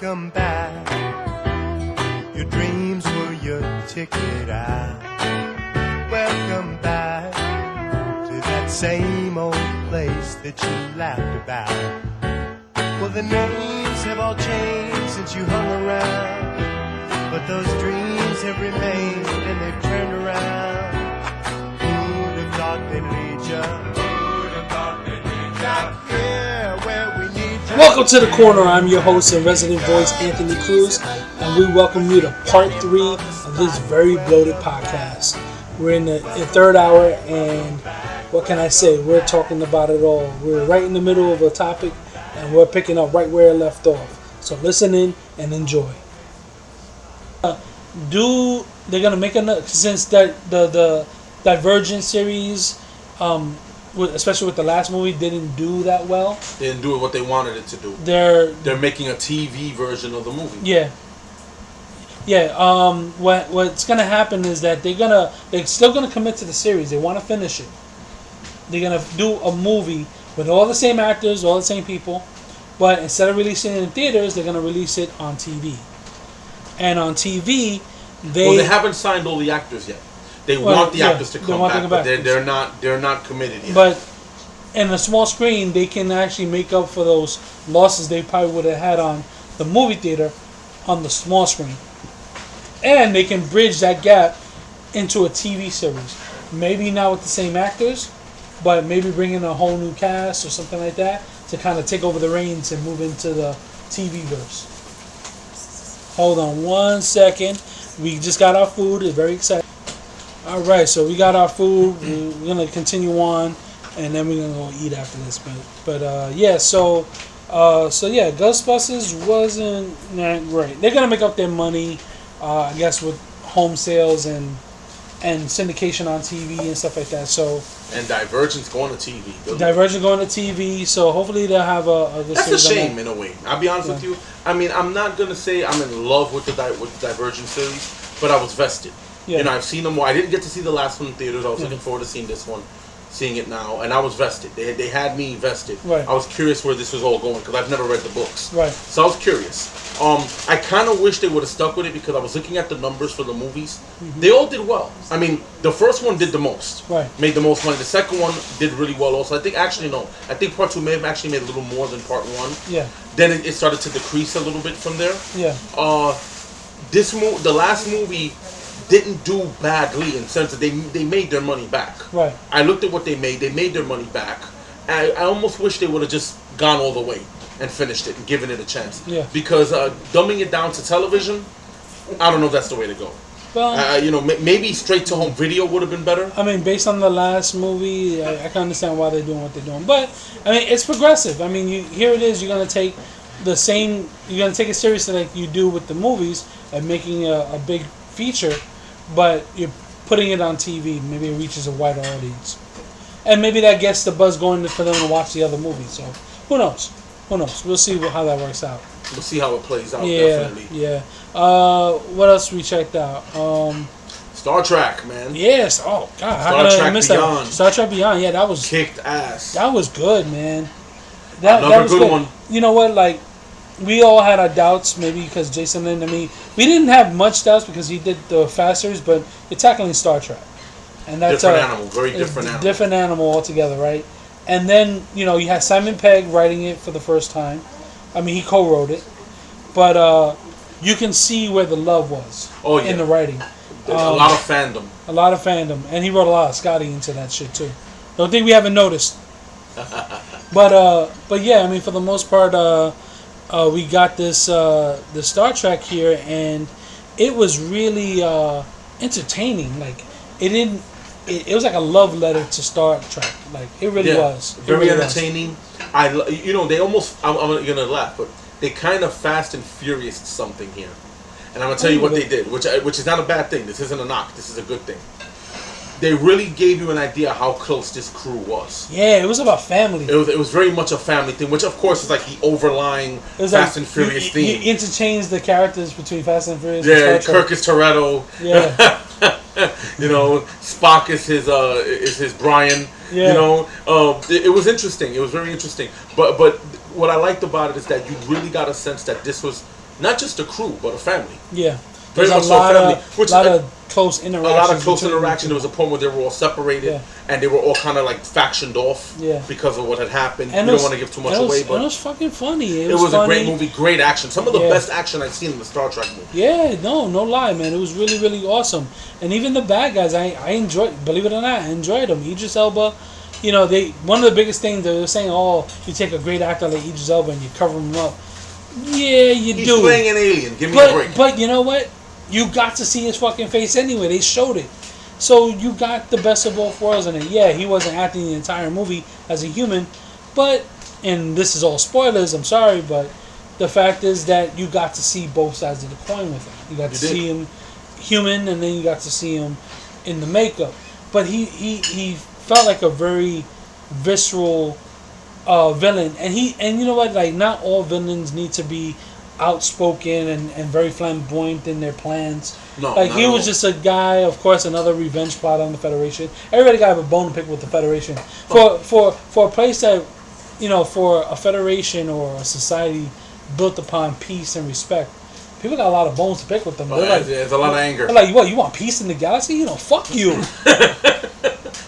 welcome back. Your dreams were your ticket out. Welcome back to that same old place that you laughed about. Well, the names have all changed since you hung around, but those dreams have remained and they've turned around. Who'd have thought they'd lead you? Who'd have thought they'd lead you? Back here where we need you. Welcome to the corner. I'm your host and resident voice, Anthony Cruz, and we welcome you to part 3 of this very bloated podcast. We're in the third hour, and what can I say? We're talking about it all. We're right in the middle of a topic, and we're picking up right where it left off. So listen in and enjoy. They're gonna make another, since the Divergent series, especially with the last movie, didn't do that well. They didn't do what they wanted it to do. They're making a TV version of the movie. Yeah. What's gonna happen is that they're still gonna commit to the series. They want to finish it. They're gonna do a movie with all the same actors, all the same people, but instead of releasing it in theaters, they're gonna release it on TV. And on TV, they haven't signed all the actors yet. They want the actors to come back, but they're not committed yet. But in a small screen, they can actually make up for those losses they probably would have had on the movie theater on the small screen. And they can bridge that gap into a TV series. Maybe not with the same actors, but maybe bring in a whole new cast or something like that to kind of take over the reins and move into the TV verse. Hold on one second. We just got our food. It's very exciting. All right, so we got our food. We're going to continue on, and then we're going to go eat after this. So Ghostbusters wasn't that great. They're going to make up their money, I guess, with home sales and syndication on TV and stuff like that. So and Divergent's going to TV. Divergent going to TV. So hopefully they'll have a good That's series. a shame in a way. I'll be honest with you. I mean, I'm not gonna say I'm in love with the Divergent series, but I was vested. Yeah. You know, I've seen them more. I didn't get to see the last one in theaters. I was looking forward to seeing this one, seeing it now, and I was vested. They had me vested. Right. I was curious where this was all going because I've never read the books. Right. So I was curious. I kind of wish they would have stuck with it because I was looking at the numbers for the movies. Mm-hmm. They all did well. I mean, the first one did the most. Right. Made the most money. The second one did really well also. I think part 2 may have actually made a little more than part 1. Yeah. Then it started to decrease a little bit from there. Yeah. The last movie didn't do badly in the sense that they made their money back. Right. I looked at what they made. They made their money back. I almost wish they would have just gone all the way and finished it and given it a chance. Yeah. Because dumbing it down to television, I don't know if that's the way to go. Well, maybe straight to home video would have been better. I mean, based on the last movie, I can understand why they're doing what they're doing. But I mean, it's progressive. I mean, here it is. You're gonna take a series like you do with the movies and making a big feature, but you're putting it on TV. Maybe it reaches a wider audience, and maybe that gets the buzz going for them to watch the other movies. So who knows? We'll see how that works out. We'll see how it plays out. Definitely. Yeah. What else we checked out? Star Trek, man. Yes. Oh God. Star Trek Beyond. Star Trek Beyond. Yeah, that was kicked ass. That was good, man. That was good one. You know what? Like, we all had our doubts, maybe because Jason and me, we didn't have much doubts because he did the Fast series, but you're tackling Star Trek, and that's very different animal. Different animal altogether, right? And then, you had Simon Pegg writing it for the first time. I mean, he co-wrote it. But you can see where the love was in the writing. A lot of fandom. A lot of fandom. And he wrote a lot of Scotty into that shit, too. Don't think we haven't noticed. But yeah, I mean, for the most part, we got this the Star Trek here, and it was really entertaining. Like, it was like a love letter to Star Trek. Like, it really was. Very entertaining. They almost, I'm gonna laugh, but they kind of Fast and Furious something here. And I'm gonna tell you what they did, which is not a bad thing. This isn't a knock. This is a good thing. They really gave you an idea how close this crew was. Yeah, it was about family. It was very much a family thing, which of course is like the overlying Fast and Furious theme. You interchange the characters between Fast and Furious. Yeah, and Star Trek. Kirk is Toretto. Yeah. Spock is his Brian. Yeah. It was interesting. It was very interesting. But what I liked about it is that you really got a sense that this was not just a crew, but a family. Yeah. Very There's much so a family. Which lot of close interactions. A lot of close interaction. There was a point where they were all separated, Yeah. and they were all kind of like factioned off Yeah. because of what had happened. And we don't want to give too much away, but it was fucking funny. it was funny. a great movie, great action. Some of the Yeah. best action I've seen in the Star Trek movie. Yeah, no lie, man. It was really, really awesome. And even the bad guys, I enjoyed. Believe it or not, I enjoyed them. Idris Elba, you know, one of the biggest things they were saying, oh, you take a great actor like Idris Elba and you cover him up. Yeah, you do. He's playing an alien. Give me a break. But you know what? You got to see his fucking face anyway. They showed it. So you got the best of both worlds in it. Yeah, he wasn't acting the entire movie as a human, but, and this is all spoilers, I'm sorry, but the fact is that you got to see both sides of the coin with him. You got to see him human, and then you got to see him in the makeup. But he felt like a very visceral villain. And you know what? Like, not all villains need to be outspoken and very flamboyant in their plans. No, like he was just a guy. Of course, another revenge plot on the Federation. Everybody got a bone to pick with the Federation. For a place that, you know, for a Federation or a society built upon peace and respect, people got a lot of bones to pick with them. Like, there's a lot of anger. They're like, what? You want peace in the galaxy? You know, fuck you.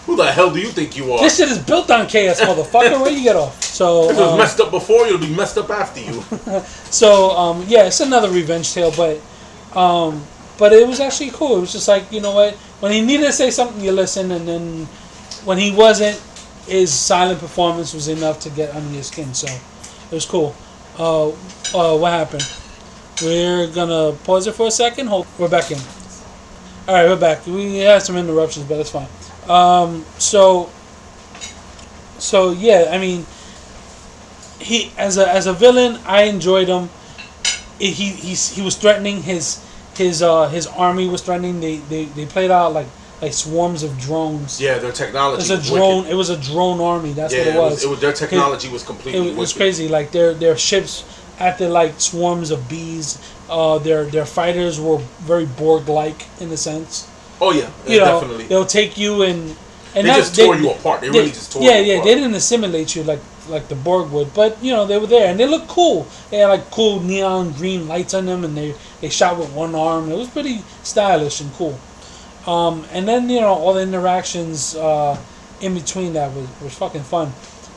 Who the hell do you think you are? This shit is built on chaos, motherfucker. Where you get off? So if it was messed up before, it'll be messed up after you. So yeah, it's another revenge tale, but it was actually cool. It was just like, you know what? When he needed to say something, you listen, and then when he wasn't, his silent performance was enough to get under your skin. So it was cool. What happened? We're gonna pause it for a second. We're back in. All right, we're back. We had some interruptions, but that's fine. So yeah, I mean, he as a villain, I enjoyed him. He was threatening. His army was threatening. They played out like swarms of drones. Yeah, their technology. It was a drone army. That's what it was. It was their technology was completely. It was crazy. Like their ships acted like swarms of bees. Their fighters were very Borg-like in a sense. Oh yeah, definitely. They'll take you and they just tore you apart. They really just tore you apart. Yeah, they didn't assimilate you like the Borg would, but you know they were there and they looked cool. They had like cool neon green lights on them, and they shot with one arm. It was pretty stylish and cool. And then you know all the interactions in between that was fucking fun.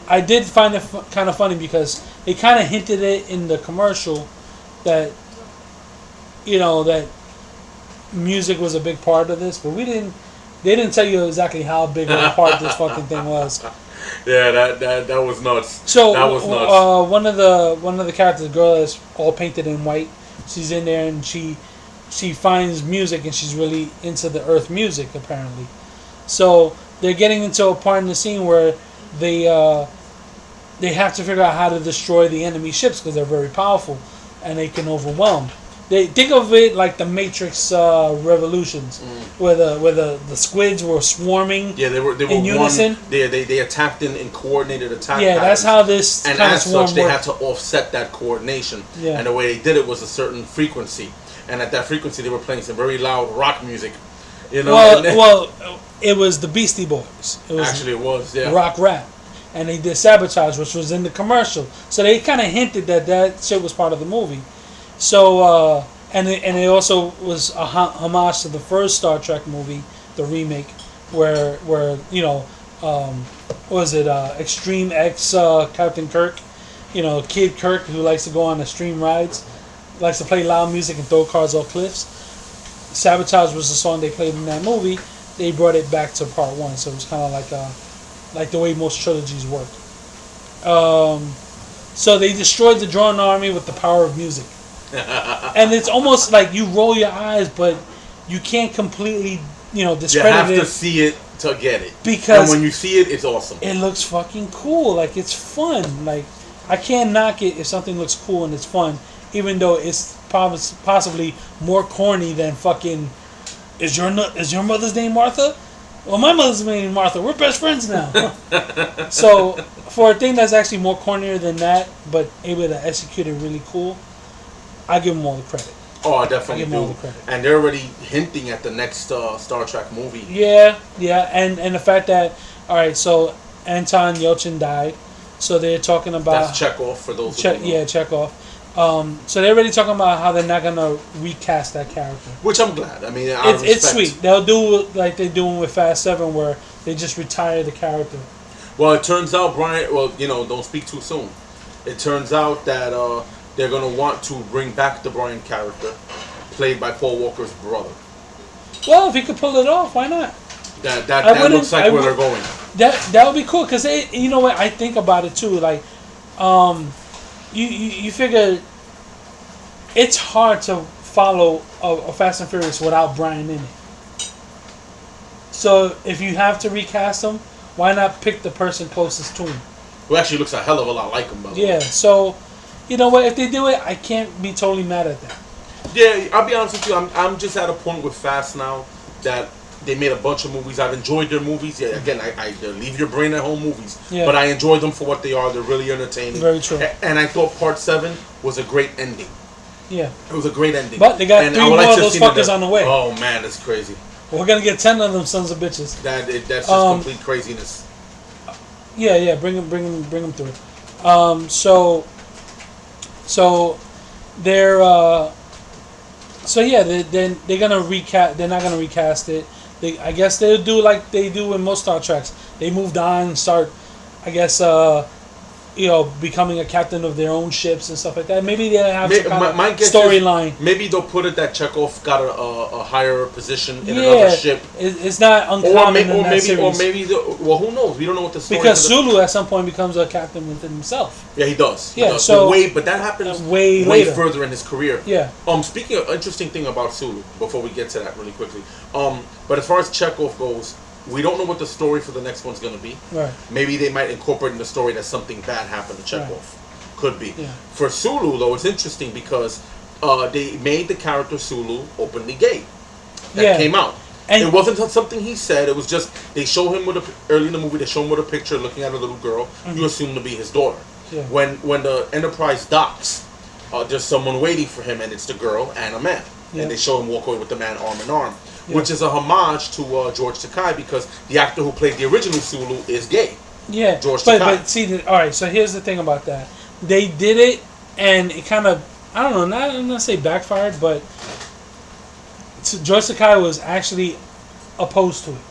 I did find it kind of funny because they kind of hinted it in the commercial that you know that music was a big part of this, but they didn't tell you exactly how big of a part this fucking thing was. Yeah, that was nuts. So that was nuts. One of the characters, the girl that's all painted in white, she's in there and she finds music and she's really into the Earth music apparently. So they're getting into a part in the scene where they have to figure out how to destroy the enemy ships because they're very powerful and they can overwhelm. They think of it like the Matrix Revolutions, where the squids were swarming. Yeah, they were in unison. They attacked in coordinated attack. Yeah, that's how this and kind as of swarm such, they worked. had to offset that coordination. Yeah. And the way they did it was a certain frequency, and at that frequency, they were playing some very loud rock music. You know. Well, it was the Beastie Boys. It was rock rap, and they did Sabotage, which was in the commercial. So they kind of hinted that shit was part of the movie. So and it also was a homage to the first Star Trek movie, the remake, where you know, what was it Extreme X Captain Kirk, you know, Kid Kirk who likes to go on extreme rides, likes to play loud music and throw cars off cliffs. Sabotage was the song they played in that movie. They brought it back to part one, so it was kind of like the way most trilogies work. So they destroyed the drone army with the power of music. And it's almost like you roll your eyes, but you can't completely, you know, discredit it. You have to see it to get it. Because and when you see it, it's awesome. It looks fucking cool. Like, it's fun. Like, I can't knock it if something looks cool and it's fun, even though it's possibly more corny than fucking, is your mother's name Martha? Well, my mother's name is Martha. We're best friends now. So, for a thing that's actually more cornier than that, but able to execute it really cool, I give them all the credit. Oh, I definitely do. All the credit. And they're already hinting at the next Star Trek movie. Yeah, and the fact that, all right, so Anton Yelchin died, so they're talking about... That's Chekhov, for those who don't know. Yeah, Chekhov. So they're already talking about how they're not gonna recast that character. Which I'm glad. I mean, It's sweet. They'll do like they're doing with Fast 7, where they just retire the character. Well, it turns out Brian. Well, don't speak too soon. It turns out that they're gonna want to bring back the Brian character, played by Paul Walker's brother. Well, if he could pull it off, why not? That looks like where they're going. That would be cool, because you know what, I think about it too. Like, you figure it's hard to follow a Fast and Furious without Brian in it. So if you have to recast him, why not pick the person closest to him? Who actually looks a hell of a lot like him, by the way. Yeah. So, you know what? If they do it, I can't be totally mad at that. Yeah, I'll be honest with you. I'm just at a point with Fast now that they made a bunch of movies. I've enjoyed their movies. Yeah, again, I leave your brain at home movies. Yeah. But I enjoy them for what they are. They're really entertaining. Very true. And I thought Part 7 was a great ending. Yeah. It was a great ending. But they got 3 more of those fuckers on the way. Oh, man, that's crazy. We're going to get 10 of them sons of bitches. That's just complete craziness. Yeah, bring them through. So they're they're gonna recast. They're not gonna recast it. I guess they'll do like they do in most Star Treks. They moved on and start, I guess, becoming a captain of their own ships and stuff like that. Maybe they'll have some kind of storyline. Maybe they'll put it that Chekhov got a higher position in another ship. It's not uncommon in that series. Or maybe, who knows? We don't know what the story is. Because Sulu at some point becomes a captain within himself. Yeah, he does. Yeah, so but that happens way further in his career. Yeah. Speaking of interesting thing about Sulu, before we get to that really quickly, but as far as Chekhov goes, we don't know what the story for the next one's going to be. Right. Maybe they might incorporate in the story that something bad happened to Chekhov. Right. Could be. Yeah. For Sulu, though, it's interesting because they made the character Sulu openly gay. That came out. And it wasn't something he said. It was just they show him early in the movie. They show him with a picture looking at a little girl. Mm-hmm. You assume to be his daughter. Yeah. When the Enterprise docks, there's someone waiting for him, and it's the girl and a man. Yeah. And they show him walk away with the man arm in arm. Yeah. Which is a homage to George Takei, because the actor who played the original Sulu is gay. Yeah, George Takei. But see, all right. So here's the thing about that: they did it, and it kind of, I don't know, I'm not say backfired, but George Takei was actually opposed to it.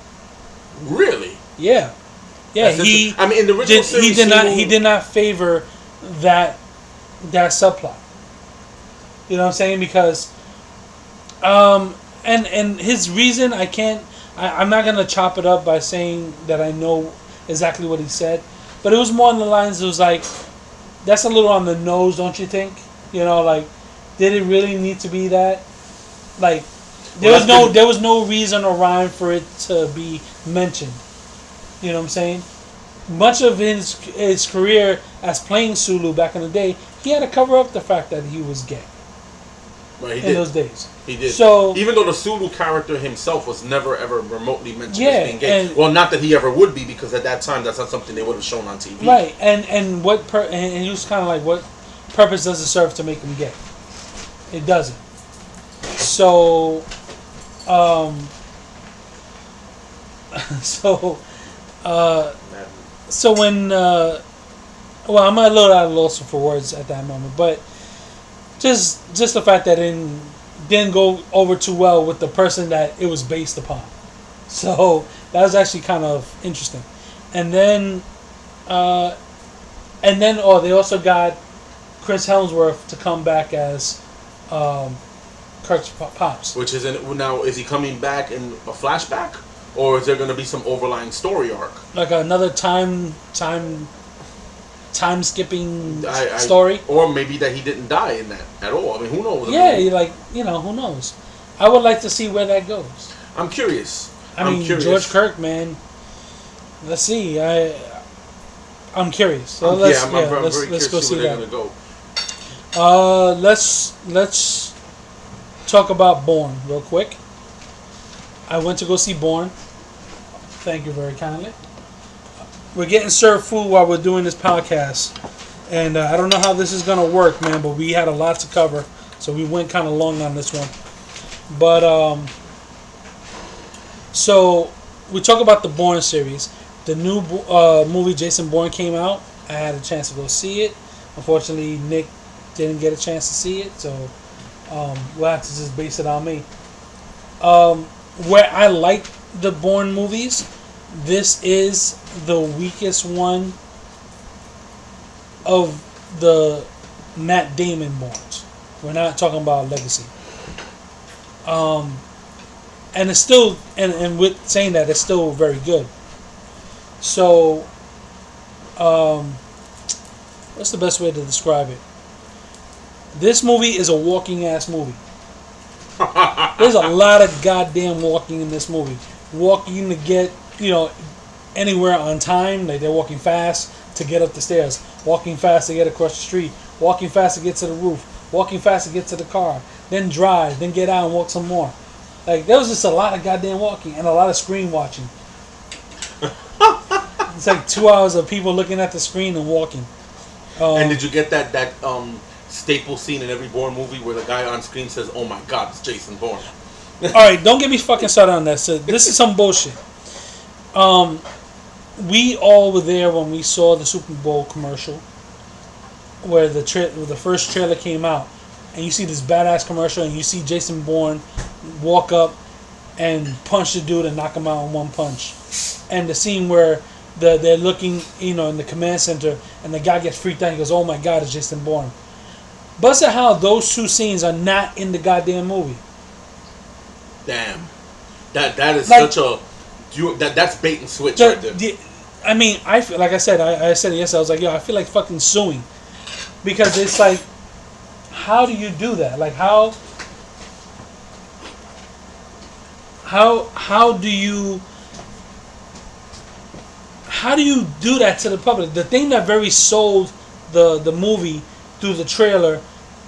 Really? Yeah. Yeah. In the original series, he did not favor that subplot. You know what I'm saying? Because, And his reason, I'm not going to chop it up by saying that I know exactly what he said. But it was more on the lines, it was like, that's a little on the nose, don't you think? Like, did it really need to be that? Like, there was no reason or rhyme for it to be mentioned. You know what I'm saying? Much of his career as playing Sulu back in the day, he had to cover up the fact that he was gay. Right, in those days. He did. So, even though the Sulu character himself was never ever remotely mentioned as being gay. Well, not that he ever would be, because at that time that's not something they would have shown on TV. Right, and he was kind of like, what purpose does it serve to make him gay? It doesn't. So, so when I'm a little out of loss for words at that moment, but. Just the fact that it didn't go over too well with the person that it was based upon. So that was actually kind of interesting. And then they also got Chris Hemsworth to come back as Kirk's pops. Which is now, is he coming back in a flashback, or is there going to be some overlying story arc? Like another time skipping story, or maybe that he didn't die in that at all. I mean, who knows? Yeah, who knows? I would like to see where that goes. I'm curious. I'm curious. George Kirk, man. Let's see. I'm curious. So let's go see that. Go. Let's talk about Bourne real quick. I went to go see Bourne. Thank you very kindly. We're getting served food while we're doing this podcast. And I don't know how this is going to work, man, but we had a lot to cover. So we went kind of long on this one. But, so we talk about the Bourne series. The new movie Jason Bourne came out. I had a chance to go see it. Unfortunately, Nick didn't get a chance to see it, so we'll have to just base it on me. Where I like the Bourne movies, this is the weakest one of the Matt Damon Bournes. We're not talking about Legacy. And it's still, and with saying that, it's still very good. So, what's the best way to describe it? This movie is a walking ass movie. There's a lot of goddamn walking in this movie. Walking to get, anywhere on time. Like they're walking fast to get up the stairs. Walking fast to get across the street. Walking fast to get to the roof. Walking fast to get to the car. Then drive. Then get out and walk some more. Like there was just a lot of goddamn walking and a lot of screen watching. It's like 2 hours of people looking at the screen and walking. And did you get that staple scene in every Bourne movie where the guy on screen says, "Oh my God, it's Jason Bourne"? All right, don't get me fucking started on that. So this is some bullshit. We all were there when we saw the Super Bowl commercial, where the first trailer came out, and you see this badass commercial, and you see Jason Bourne walk up and punch the dude and knock him out in one punch, and the scene where they're looking, in the command center, and the guy gets freaked out. He goes, "Oh my God, it's Jason Bourne." Bust at how those two scenes are not in the goddamn movie. Damn, that is Like, such a that's bait and switch right there. I mean, I feel like I said it yesterday. I was like, yo, I feel like fucking suing, because it's like, how do you do that? Like how do you do that to the public? The thing that very sold the movie through the trailer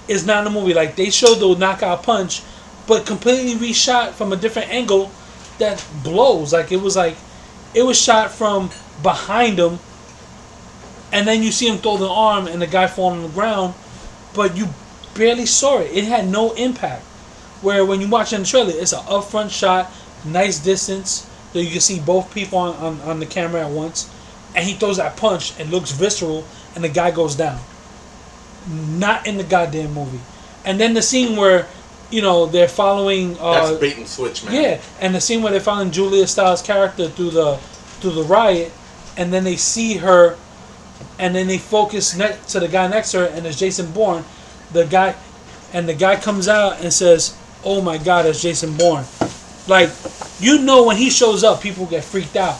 is not in the movie. Like they showed the knockout punch, but completely reshot from a different angle that blows. Like it was shot from behind him, and then you see him throw the arm and the guy fall on the ground, but you barely saw it. It had no impact. Where when you watch in the trailer, it's an upfront shot, nice distance, so you can see both people on the camera at once, and he throws that punch. It looks visceral, and the guy goes down. Not in the goddamn movie. And then the scene where, they're following. That's bait and switch, man. Yeah, and the scene where they're following Julia Stiles' character through the riot, and then they see her, and then they focus next to the guy next to her, and it's Jason Bourne. The guy comes out and says, "Oh my God, it's Jason Bourne." Like, when he shows up, people get freaked out.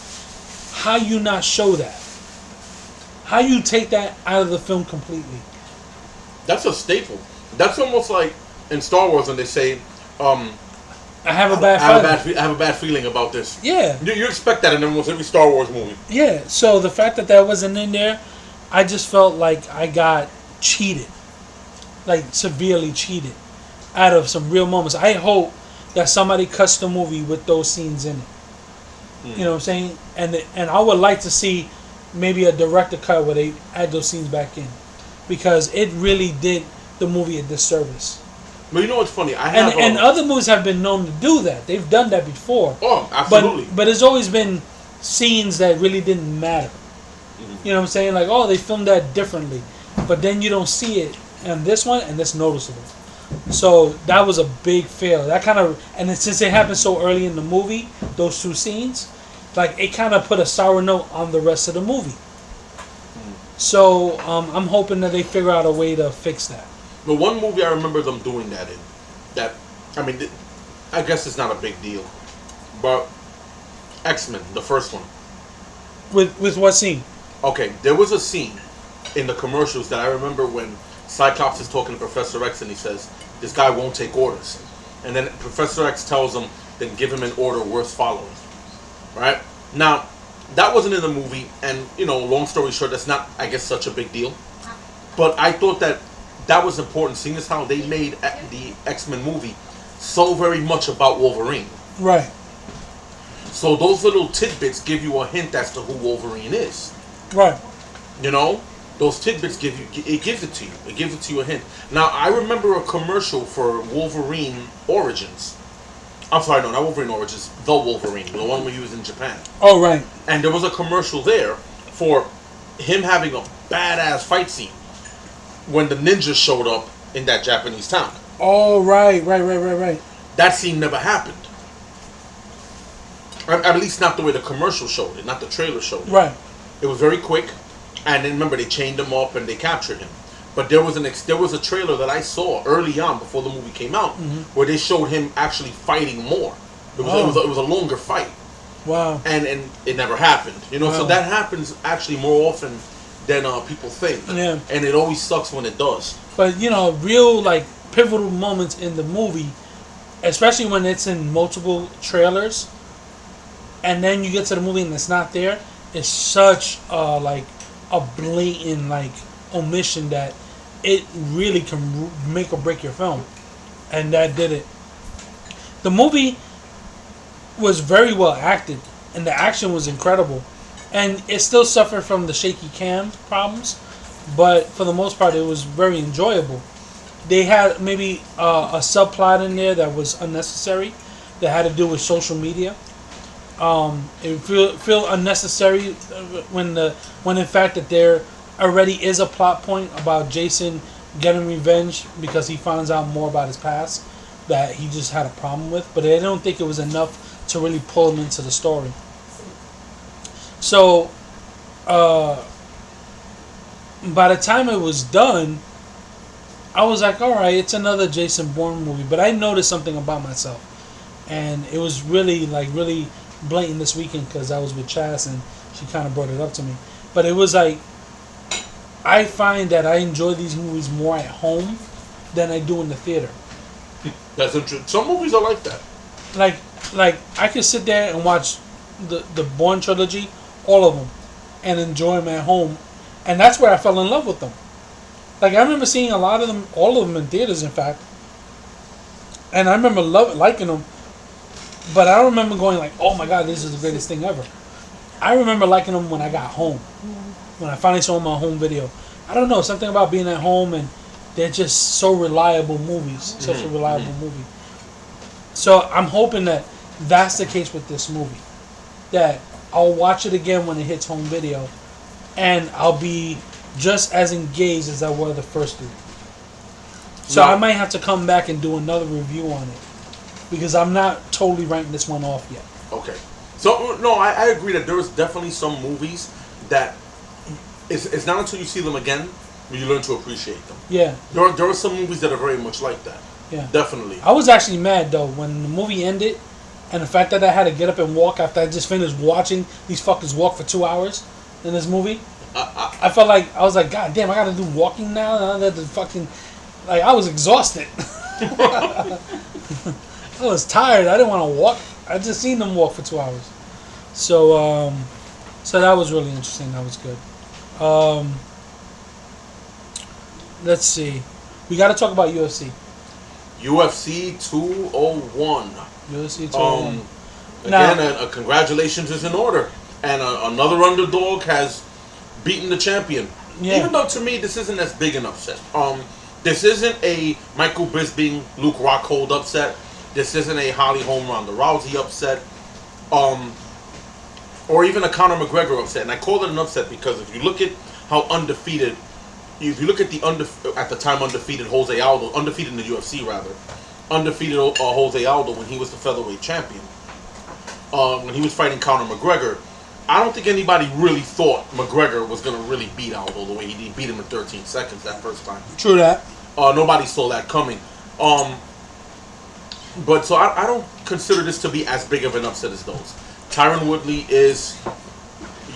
How you not show that? How you take that out of the film completely? That's a staple. That's almost like in Star Wars when they say, I have a bad feeling. I have a bad feeling about this. Yeah. You expect that in almost every Star Wars movie. Yeah. So the fact that wasn't in there, I just felt like I got cheated. Like severely cheated out of some real moments. I hope that somebody cuts the movie with those scenes in it. You know what I'm saying? And I would like to see maybe a director cut where they add those scenes back in, because it really did the movie a disservice. But you know what's funny? And other movies have been known to do that. They've done that before. Oh, absolutely. But it's always been scenes that really didn't matter. You know what I'm saying? Like, oh, they filmed that differently, but then you don't see it in this one, and it's noticeable. So that was a big fail. That kind of, and since it happened so early in the movie, those two scenes, like it kind of put a sour note on the rest of the movie. So I'm hoping that they figure out a way to fix that. The one movie I remember them doing that in, I guess it's not a big deal, but X-Men, the first one. With what scene? Okay, there was a scene in the commercials that I remember when Cyclops is talking to Professor X and he says, "This guy won't take orders," and then Professor X tells him, "Then give him an order worth following." Right? Now, that wasn't in the movie, and long story short, that's not, I guess, such a big deal. But I thought that was important, seeing as how they made the X-Men movie so very much about Wolverine. Right. So those little tidbits give you a hint as to who Wolverine is. Right. Those tidbits gives it to you. It gives it to you a hint. Now, I remember a commercial for Wolverine Origins. I'm sorry, no, not Wolverine Origins. The Wolverine, the one we used in Japan. Oh, right. And there was a commercial there for him having a badass fight scene. when the ninjas showed up in that Japanese town. Oh, right. That scene never happened. At least not the way the commercial showed it, not the trailer showed it. Right. It was very quick, and then remember they chained him up and they captured him. But there was a trailer that I saw early on before the movie came out where they showed him actually fighting more. It was a longer fight. Wow. And it never happened. You know, Wow. so that happens actually more often than people think. Yeah. And it always sucks when it does. But you know, real like pivotal moments in the movie, especially when it's in multiple trailers, and then you get to the movie and it's not there, is such like a blatant like omission that it really can make or break your film, and that did it. The movie was very well acted, and the action was incredible, and it still suffered from the shaky cam problems, but for the most part, it was very enjoyable. They had maybe a subplot in there that was unnecessary, that had to do with social media. It feel unnecessary when in fact that there already is a plot point about Jason getting revenge because he finds out more about his past that he just had a problem with. But I don't think it was enough to really pull him into the story. So, by the time it was done, I was like, all right, it's another Jason Bourne movie. But I noticed something about myself, and it was really blatant this weekend because I was with Chas and she kind of brought it up to me. But it was like, I find that I enjoy these movies more at home than I do in the theater. That's interesting. Some movies are like that. Like I could sit there and watch the Bourne trilogy, all of them, and enjoy them at home, and that's where I fell in love with them. Like I remember seeing a lot of them, all of them in theaters, in fact, and I remember liking them. But I don't remember going like, oh my god, this is the greatest thing ever. I remember liking them when I got home. When I finally saw them on home video. I don't know, something about being at home and they're just so reliable movies. Such a reliable movie. So I'm hoping that that's the case with this movie. That I'll watch it again when it hits home video. And I'll be just as engaged as I was the first three. So I might have to come back and do another review on it. Because I'm not totally writing this one off yet. Okay. So, no, I agree that there is definitely some movies that it's not until you see them again when you learn to appreciate them. Yeah. There are some movies that are very much like that. Yeah. Definitely. I was actually mad, though, when the movie ended, and the fact that I had to get up and walk after I just finished watching these fuckers walk for 2 hours in this movie. I felt like, I was like, god damn, I gotta do walking now that the fucking, like, I was exhausted. I was tired. I didn't want to walk. I just seen them walk for 2 hours. So, so that was really interesting. That was good. Let's see. We got to talk about UFC. UFC 201. UFC 201. Again, congratulations is in order. And another underdog has beaten the champion. Yeah. Even though to me this isn't as big an upset. This isn't a Michael Bisping, Luke Rockhold upset. This isn't a Holly Holm Ronda Rousey upset, or even a Conor McGregor upset. And I call it an upset because if you look at how undefeated, if you look at at the time undefeated Jose Aldo, undefeated in the UFC rather, undefeated Jose Aldo when he was the featherweight champion, when he was fighting Conor McGregor, I don't think anybody really thought McGregor was going to really beat Aldo the way he did. Beat him in 13 seconds that first time. True that. Nobody saw that coming. But so I don't consider this to be as big of an upset as those. Tyron Woodley is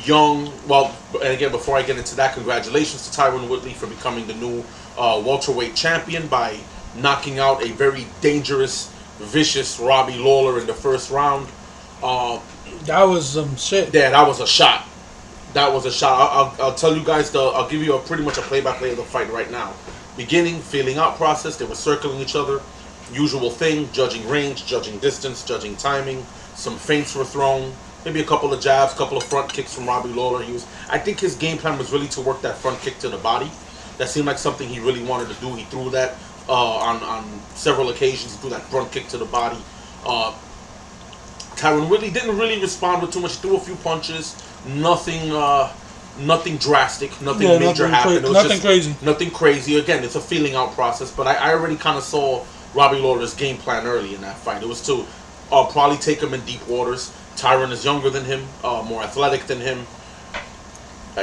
young. Well, and again, before I get into that, congratulations to Tyron Woodley for becoming the new welterweight champion by knocking out a very dangerous, vicious Robbie Lawler in the first round. That was some shit. Yeah, that was a shot. That was a shot. I'll tell you guys. I'll give you pretty much a play-by-play of the fight right now. Beginning, feeling out process. They were circling each other. Usual thing, judging range, judging distance, judging timing. Some feints were thrown. Maybe a couple of jabs, couple of front kicks from Robbie Lawler. I think his game plan was really to work that front kick to the body. That seemed like something he really wanted to do. He threw that on several occasions. He threw that front kick to the body. Tyron Woodley didn't really respond with too much. He threw a few punches. Nothing Nothing drastic, nothing major happened. It was nothing just crazy. Nothing crazy. Again, it's a feeling out process, but I already kind of saw Robbie Lawler's game plan early in that fight. It was to probably take him in deep waters. Tyron is younger than him, more athletic than him.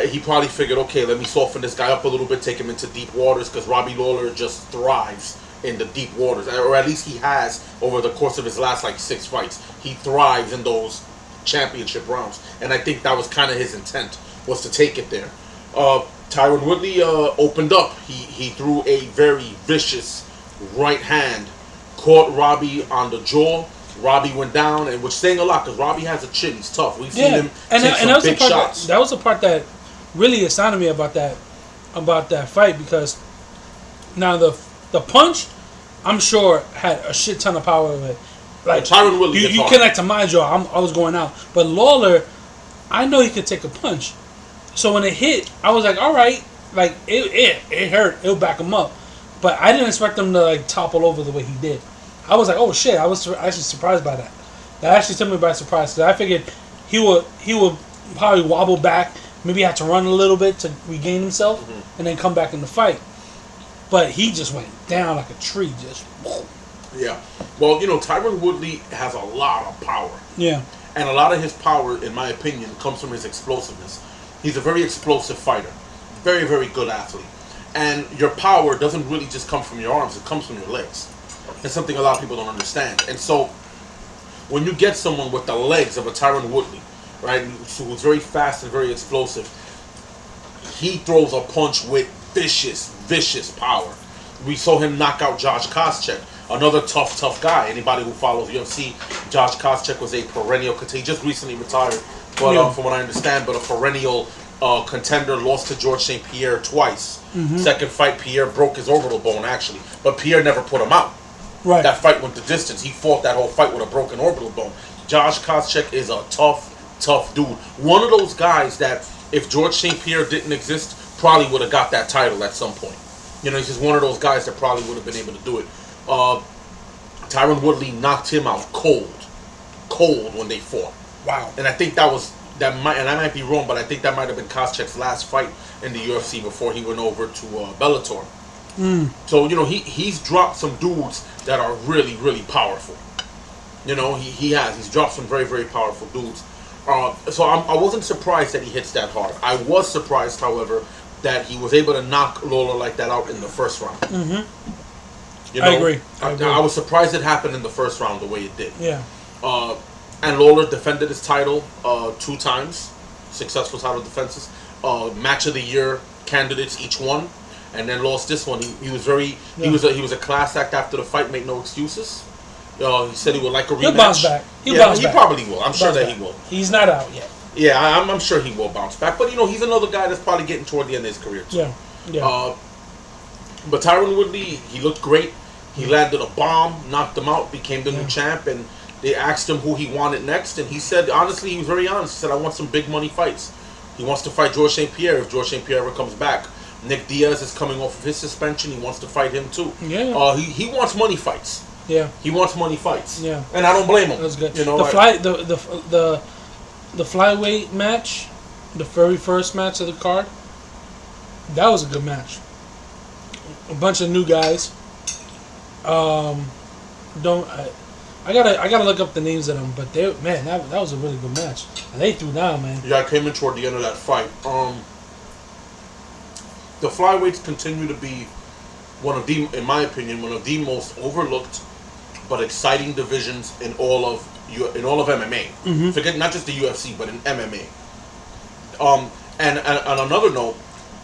He probably figured, okay, let me soften this guy up a little bit, take him into deep waters, because Robbie Lawler just thrives in the deep waters, or at least he has over the course of his last 6 fights. He thrives in those championship rounds, and I think that was kind of his intent, was to take it there. Tyron Woodley opened up. He threw a very vicious right hand, caught Robbie on the jaw. Robbie went down, and which saying a lot because Robbie has a chin. He's tough. We've seen him take some big shots. That was the part that really astounded me about that fight, because now the punch, I'm sure, had a shit ton of power in it. Like Tyron Woodley, you connect to my jaw, I was going out. But Lawler, I know he could take a punch. So when it hit, I was like, all right, like it hurt. It'll back him up. But I didn't expect him to topple over the way he did. I was like, oh shit! I was actually surprised by that. That actually took me by surprise, because I figured he would probably wobble back, maybe have to run a little bit to regain himself, and then come back in the fight. But he just went down like a tree, just. Yeah. Well, Tyron Woodley has a lot of power. Yeah. And a lot of his power, in my opinion, comes from his explosiveness. He's a very explosive fighter, very, very good athlete. And your power doesn't really just come from your arms; it comes from your legs. It's something a lot of people don't understand. And so, when you get someone with the legs of a Tyron Woodley, right, who's very fast and very explosive, he throws a punch with vicious, vicious power. We saw him knock out Josh Koscheck, another tough guy. Anybody who follows UFC, Josh Koscheck was a perennial contender. He just recently retired, but from what I understand, but a perennial contender, lost to George St. Pierre twice. Second fight, Pierre broke his orbital bone, actually, but Pierre never put him out. Right. That fight went the distance. He fought that whole fight with a broken orbital bone. Josh Koscheck is a tough dude. One of those guys that, if George St. Pierre didn't exist, probably would have got that title at some point. He's just one of those guys that probably would have been able to do it. Tyron Woodley knocked him out cold when they fought. Wow. And I think I might be wrong, but I think that might have been Koscheck's last fight in the UFC before he went over to Bellator. So he's dropped some dudes that are really, really powerful. He's dropped some very, very powerful dudes. So I wasn't surprised that he hits that hard. I was surprised, however, that he was able to knock Lawler like that out in the first round. I agree. I was surprised it happened in the first round the way it did. Yeah. And Lawler defended his title 2 times, successful title defenses. Match of the year candidates each one. And then lost this one. He was a class act after the fight. Made no excuses. He said he would like a rematch. He'll bounce back. He probably will. I'm sure that he will. He's not out yet. Yeah, I'm sure he will bounce back. But he's another guy that's probably getting toward the end of his career too. Yeah. But Tyron Woodley, he looked great. He landed a bomb, knocked him out, became the new champ, and they asked him who he wanted next, and he said, honestly, he was very honest. He said, I want some big money fights. He wants to fight George St. Pierre if George St. Pierre ever comes back. Nick Diaz is coming off of his suspension. He wants to fight him too. Yeah. He wants money fights. Yeah. He wants money fights. Yeah. And I don't blame him. That's good. The flyweight match, the very first match of the card, that was a good match. A bunch of new guys. I gotta look up the names of them, but that was a really good match. And they threw down, man. Yeah, I came in toward the end of that fight. The flyweights continue to be in my opinion, one of the most overlooked but exciting divisions in all of MMA. Forget not just the UFC, but in MMA. And on another note,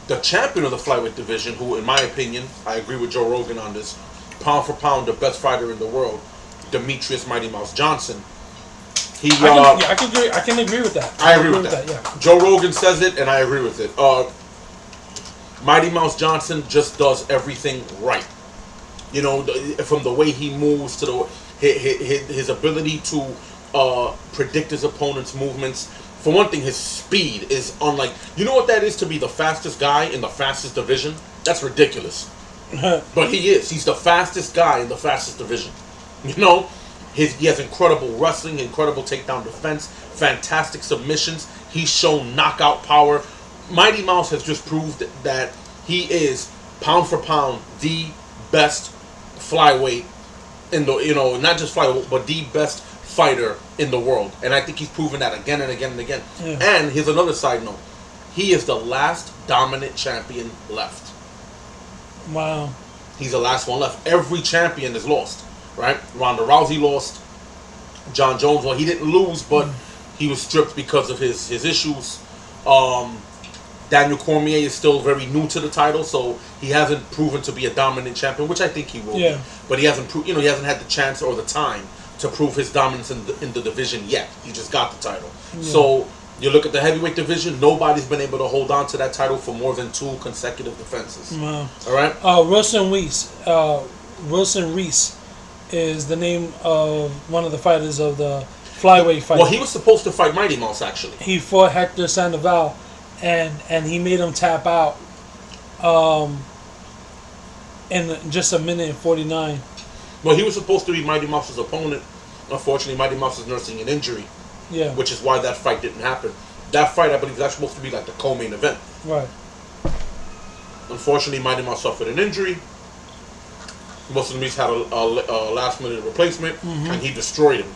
the champion of the flyweight division, who in my opinion, I agree with Joe Rogan on this, pound for pound, the best fighter in the world, Demetrius Mighty Mouse Johnson. I can agree with that. I agree with that. Yeah. Joe Rogan says it, and I agree with it. Mighty Mouse Johnson just does everything right. From the way he moves to his ability to predict his opponent's movements. For one thing, his speed is unlike. You know what that is to be the fastest guy in the fastest division? That's ridiculous. But he is. He's the fastest guy in the fastest division. He has incredible wrestling, incredible takedown defense, fantastic submissions. He's shown knockout power. Mighty Mouse has just proved that he is pound for pound the best flyweight in the, not just flyweight, but the best fighter in the world. And I think he's proven that again and again and again. Yeah. And here's another side note. He is the last dominant champion left. Wow. He's the last one left. Every champion is lost, right? Ronda Rousey lost. John Jones, well, he didn't lose, but he was stripped because of his issues. Daniel Cormier is still very new to the title, so he hasn't proven to be a dominant champion, which I think he will be. But he hasn't he hasn't had the chance or the time to prove his dominance in the division yet. He just got the title. Yeah. So you look at the heavyweight division, nobody's been able to hold on to that title for more than 2 consecutive defenses. Wow. All right? Wilson Reese is the name of one of the fighters of the flyweight fight. Well, he was supposed to fight Mighty Mouse, actually. He fought Hector Sandoval, and he made him tap out in just a minute and 49. Well, he was supposed to be Mighty Mouse's opponent. Unfortunately, Mighty Mouse is nursing an injury. Yeah. Which is why that fight didn't happen. That fight, I believe, is actually supposed to be like the co-main event. Right. Unfortunately, Mighty Mouse suffered an injury. Wilson Reese had a last-minute replacement, and he destroyed him.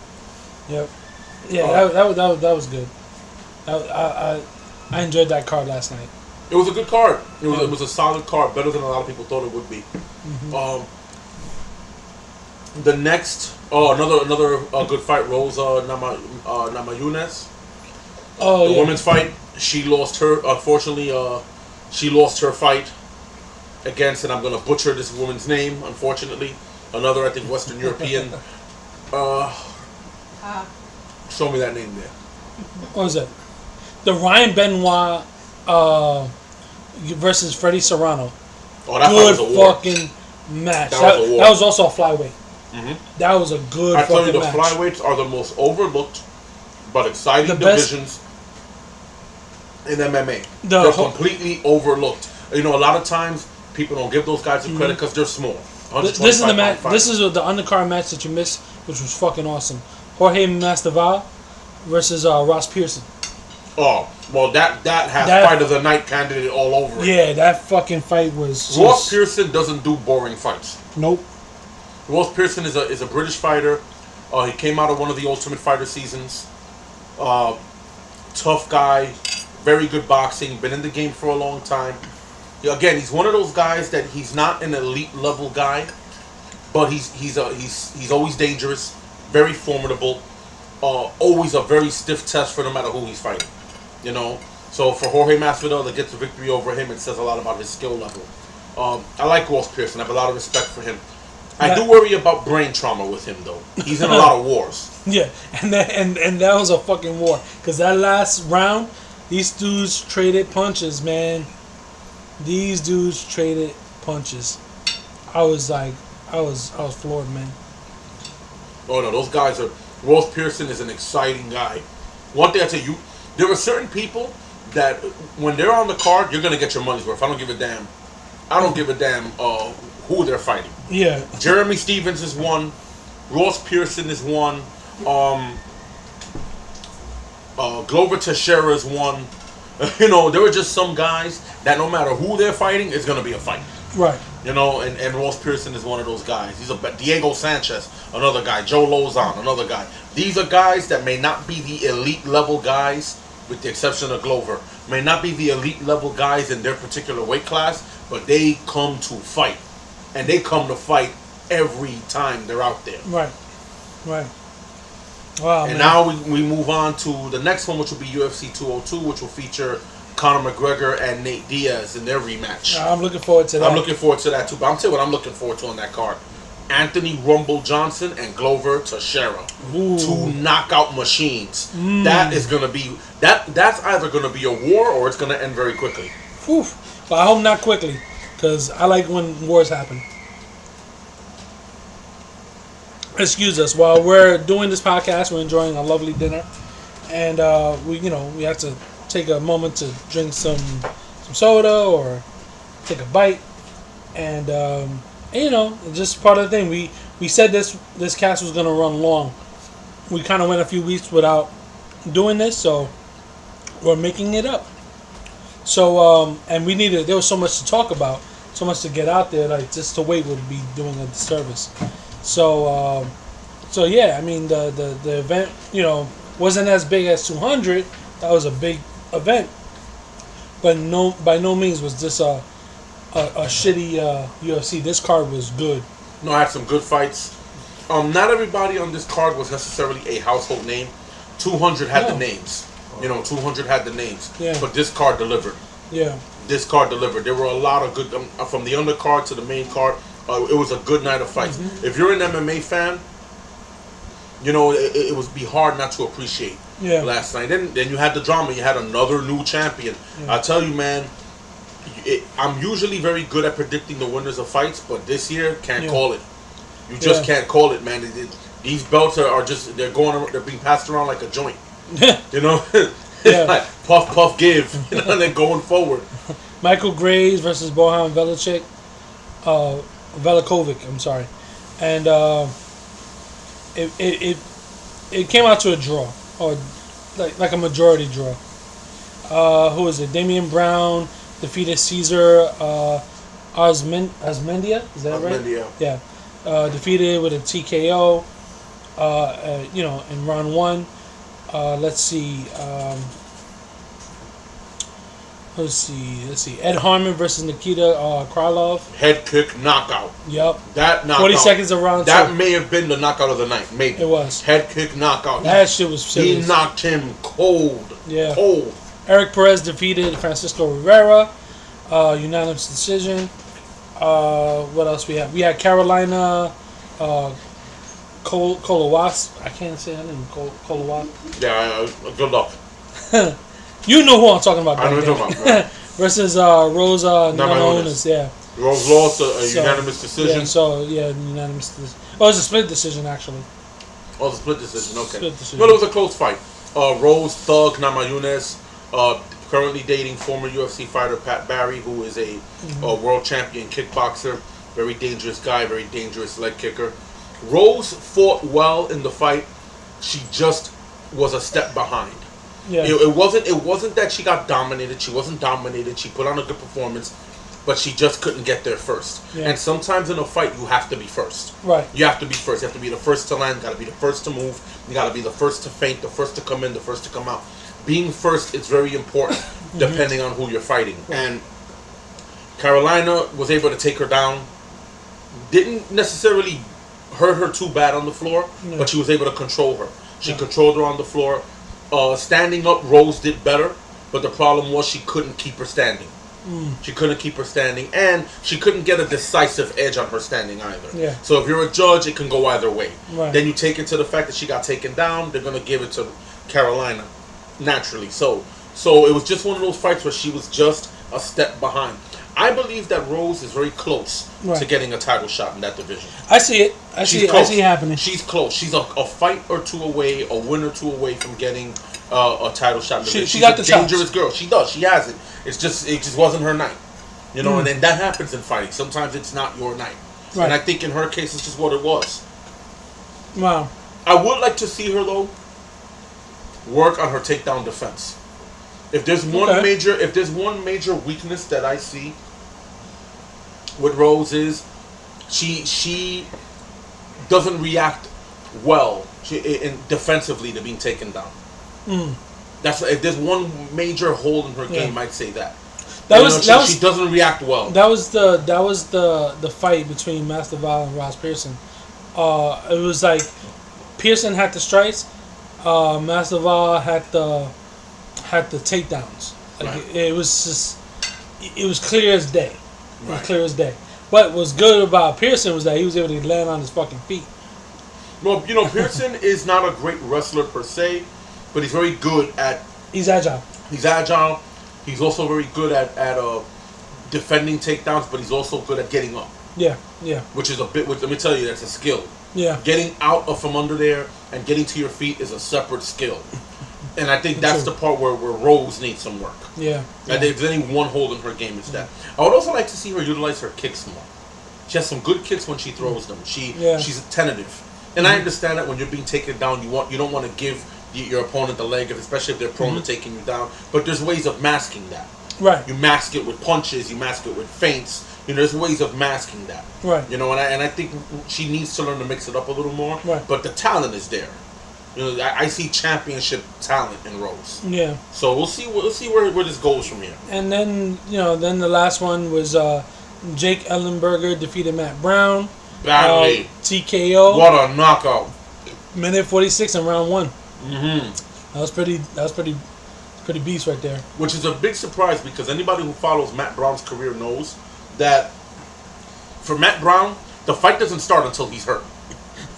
Yep. Yeah, that was good. I enjoyed that card last night. It was a good card. It was a solid card, better than a lot of people thought it would be. The next, another good fight, Rosa Namajunas. Oh, the women's fight. She lost her. Unfortunately, she lost her fight against, and I'm going to butcher this woman's name. Unfortunately, another, I think, Western European. Show me that name there. What was it? The Ryan Benoit versus Freddie Serrano. Oh, that good was a war. Fucking match. That was a war. That was also a flyweight. That was a good fucking match. I tell you, the flyweights are the most overlooked but exciting divisions in MMA. They're completely overlooked. A lot of times people don't give those guys the credit because they're small. This is the match. This is the undercard match that you missed, which was fucking awesome. Jorge Masvidal versus Ross Pearson. Oh, well, that has fight of the night candidate all over it. Yeah, that fucking fight was. Ross Pearson doesn't do boring fights. Nope. Ross Pearson is a British fighter. He came out of one of the Ultimate Fighter seasons. Tough guy, very good boxing. Been in the game for a long time. Again, he's one of those guys that he's not an elite level guy, but he's always dangerous, very formidable. Always a very stiff test for no matter who he's fighting. So for Jorge Masvidal to get the victory over him, it says a lot about his skill level. I like Ross Pearson. I have a lot of respect for him. I do worry about brain trauma with him, though. He's in a lot of wars. Yeah, and that was a fucking war. Because that last round, these dudes traded punches, man. These dudes traded punches. I was floored, man. Oh, no, those guys are... Ross Pearson is an exciting guy. One thing I tell you, there are certain people that when they're on the card, you're going to get your money's worth. I don't give a damn. I don't give a damn who they're fighting. Yeah. Jeremy Stevens is one. Ross Pearson is one. Glover Teixeira is one. There are just some guys that no matter who they're fighting, it's going to be a fight. Right. And Ross Pearson is one of those guys. He's Diego Sanchez, another guy. Joe Lozon, another guy. These are guys that may not be the elite level guys, with the exception of Glover. May not be the elite level guys in their particular weight class, but they come to fight. And they come to fight every time they're out there. Right. Right. Wow, and man. now we move on to the next one, which will be UFC 202, which will feature Conor McGregor and Nate Diaz in their rematch. I'm looking forward to that. I'm looking forward to that too. But I'm telling you what I'm looking forward to on that card. Anthony Rumble Johnson and Glover Teixeira. Ooh. 2 knockout machines. That is going to be... That's either going to be a war or it's going to end very quickly. Whew. But I hope not quickly, because I like when wars happen. Excuse us. While we're doing this podcast, we're enjoying a lovely dinner. And we have to take a moment to drink some soda or take a bite, and just part of the thing. We said this cast was gonna run long. We kind of went a few weeks without doing this, so we're making it up. So and we needed. There was so much to talk about, so much to get out there. Like just to wait would be doing a disservice. So so yeah, I mean the event wasn't as big as 200. That was a big event, but by no means was this a shitty UFC. This card was good. No, I had some good fights. Not everybody on this card was necessarily a household name. 200 had the names. 200 had the names. Yeah. But this card delivered. Yeah. This card delivered. There were a lot of good, from the undercard to the main card. It was a good night of fights. Mm-hmm. If you're an MMA fan, it would be hard not to appreciate last night. Then you had the drama. You had another new champion. Yeah. I tell you, man, I'm usually very good at predicting the winners of fights, but this year, can't call it. You just can't call it, man. These belts are just, they're being passed around like a joint. It's like puff, puff, give, and then going forward. Michael Graves versus Bohan Velikovic, I'm sorry. And it came out to a draw, or like a majority draw. Who is it? Damian Brown defeated Caesar Osmendia. Is that right? Osmendia. Yeah. Defeated with a TKO. In round one. Let's see. Let's see. Ed Harmon versus Nikita Krylov. Head kick knockout. Yep. That knockout. 40 seconds of round two. That may have been the knockout of the night. Maybe. It was. Head kick knockout. That shit was serious. He knocked him cold. Yeah. Cold. Eric Perez defeated Francisco Rivera. Unanimous decision. What else we had? We had Carolina Kolowas. I can't say her name. Kolowas. Yeah, good luck. You know who I'm talking about. I know who you're talking about. Versus Rosa Namajunas. Yeah. Rose lost a unanimous decision. Yeah, unanimous decision. Oh, it was a split decision, actually. Oh, it's a split decision. Okay. Split decision. Well, it was a close fight. Rose Thug Namajunas, currently dating former UFC fighter Pat Barry, who is a world champion kickboxer. Very dangerous guy, very dangerous leg kicker. Rose fought well in the fight. She just was a step behind. Yeah. It wasn't that she got dominated. She wasn't dominated. She put on a good performance, but she just couldn't get there first. Yeah. And sometimes in a fight, you have to be first. Right. You have to be first. You have to be the first to land. You got to be the first to move. You got to be the first to feint, the first to come in, the first to come out. Being first is very important, depending on who you're fighting. Right. And Carolina was able to take her down. Didn't necessarily hurt her too bad on the floor, but she was able to control her. She controlled her on the floor. Standing up, Rose did better, but the problem was she couldn't keep her standing. She couldn't keep her standing, and she couldn't get a decisive edge on her standing either. Yeah. So if you're a judge, it can go either way. Right. Then you take it to the fact that she got taken down, they're going to give it to Carolina, naturally. So it was just one of those fights where she was just a step behind. I believe that Rose is very close to getting a title shot in that division. I see it. I see it happening. She's close. She's a fight or two away, a win or two away from getting a title shot in the division. She got the dangerous chops. girl. She does. She has it. It just wasn't her night. And then that happens in fighting. Sometimes it's not your night. Right. And I think in her case, it's just what it was. Wow. I would like to see her, though, work on her takedown defense. If there's one major weakness that I see with Rose is she doesn't react well defensively to being taken down. That's if there's one major hole in her game, I'd say that. She doesn't react well. That was the fight between Masvidal and Ross Pearson. It was like Pearson had the strikes, Masvidal had the takedowns. Like it was clear as day. It was clear as day. What was good about Pearson was that he was able to land on his fucking feet. Well, Pearson is not a great wrestler per se, but he's very good at... He's agile. He's agile. He's also very good at defending takedowns, but he's also good at getting up. Yeah. Which is let me tell you, that's a skill. Yeah. Getting out from under there and getting to your feet is a separate skill. And I think that's the part where Rose needs some work. Yeah. And if there's any one hole in her game, it's that. I would also like to see her utilize her kicks more. She has some good kicks when she throws them. She's tentative. And I understand that when you're being taken down, you don't want to give your opponent the leg, especially if they're prone to taking you down. But there's ways of masking that. Right. You mask it with punches. You mask it with feints. You know, there's ways of masking that. Right. You know, and I think she needs to learn to mix it up a little more. Right. But the talent is there. You know, I see championship talent in Rose. Yeah. So we'll see where this goes from here. And then then the last one was Jake Ellenberger defeated Matt Brown. Badly. TKO. What a knockout. Minute 46 in round 1. Mm-hmm. That was pretty beast right there. Which is a big surprise because anybody who follows Matt Brown's career knows that for Matt Brown, the fight doesn't start until he's hurt.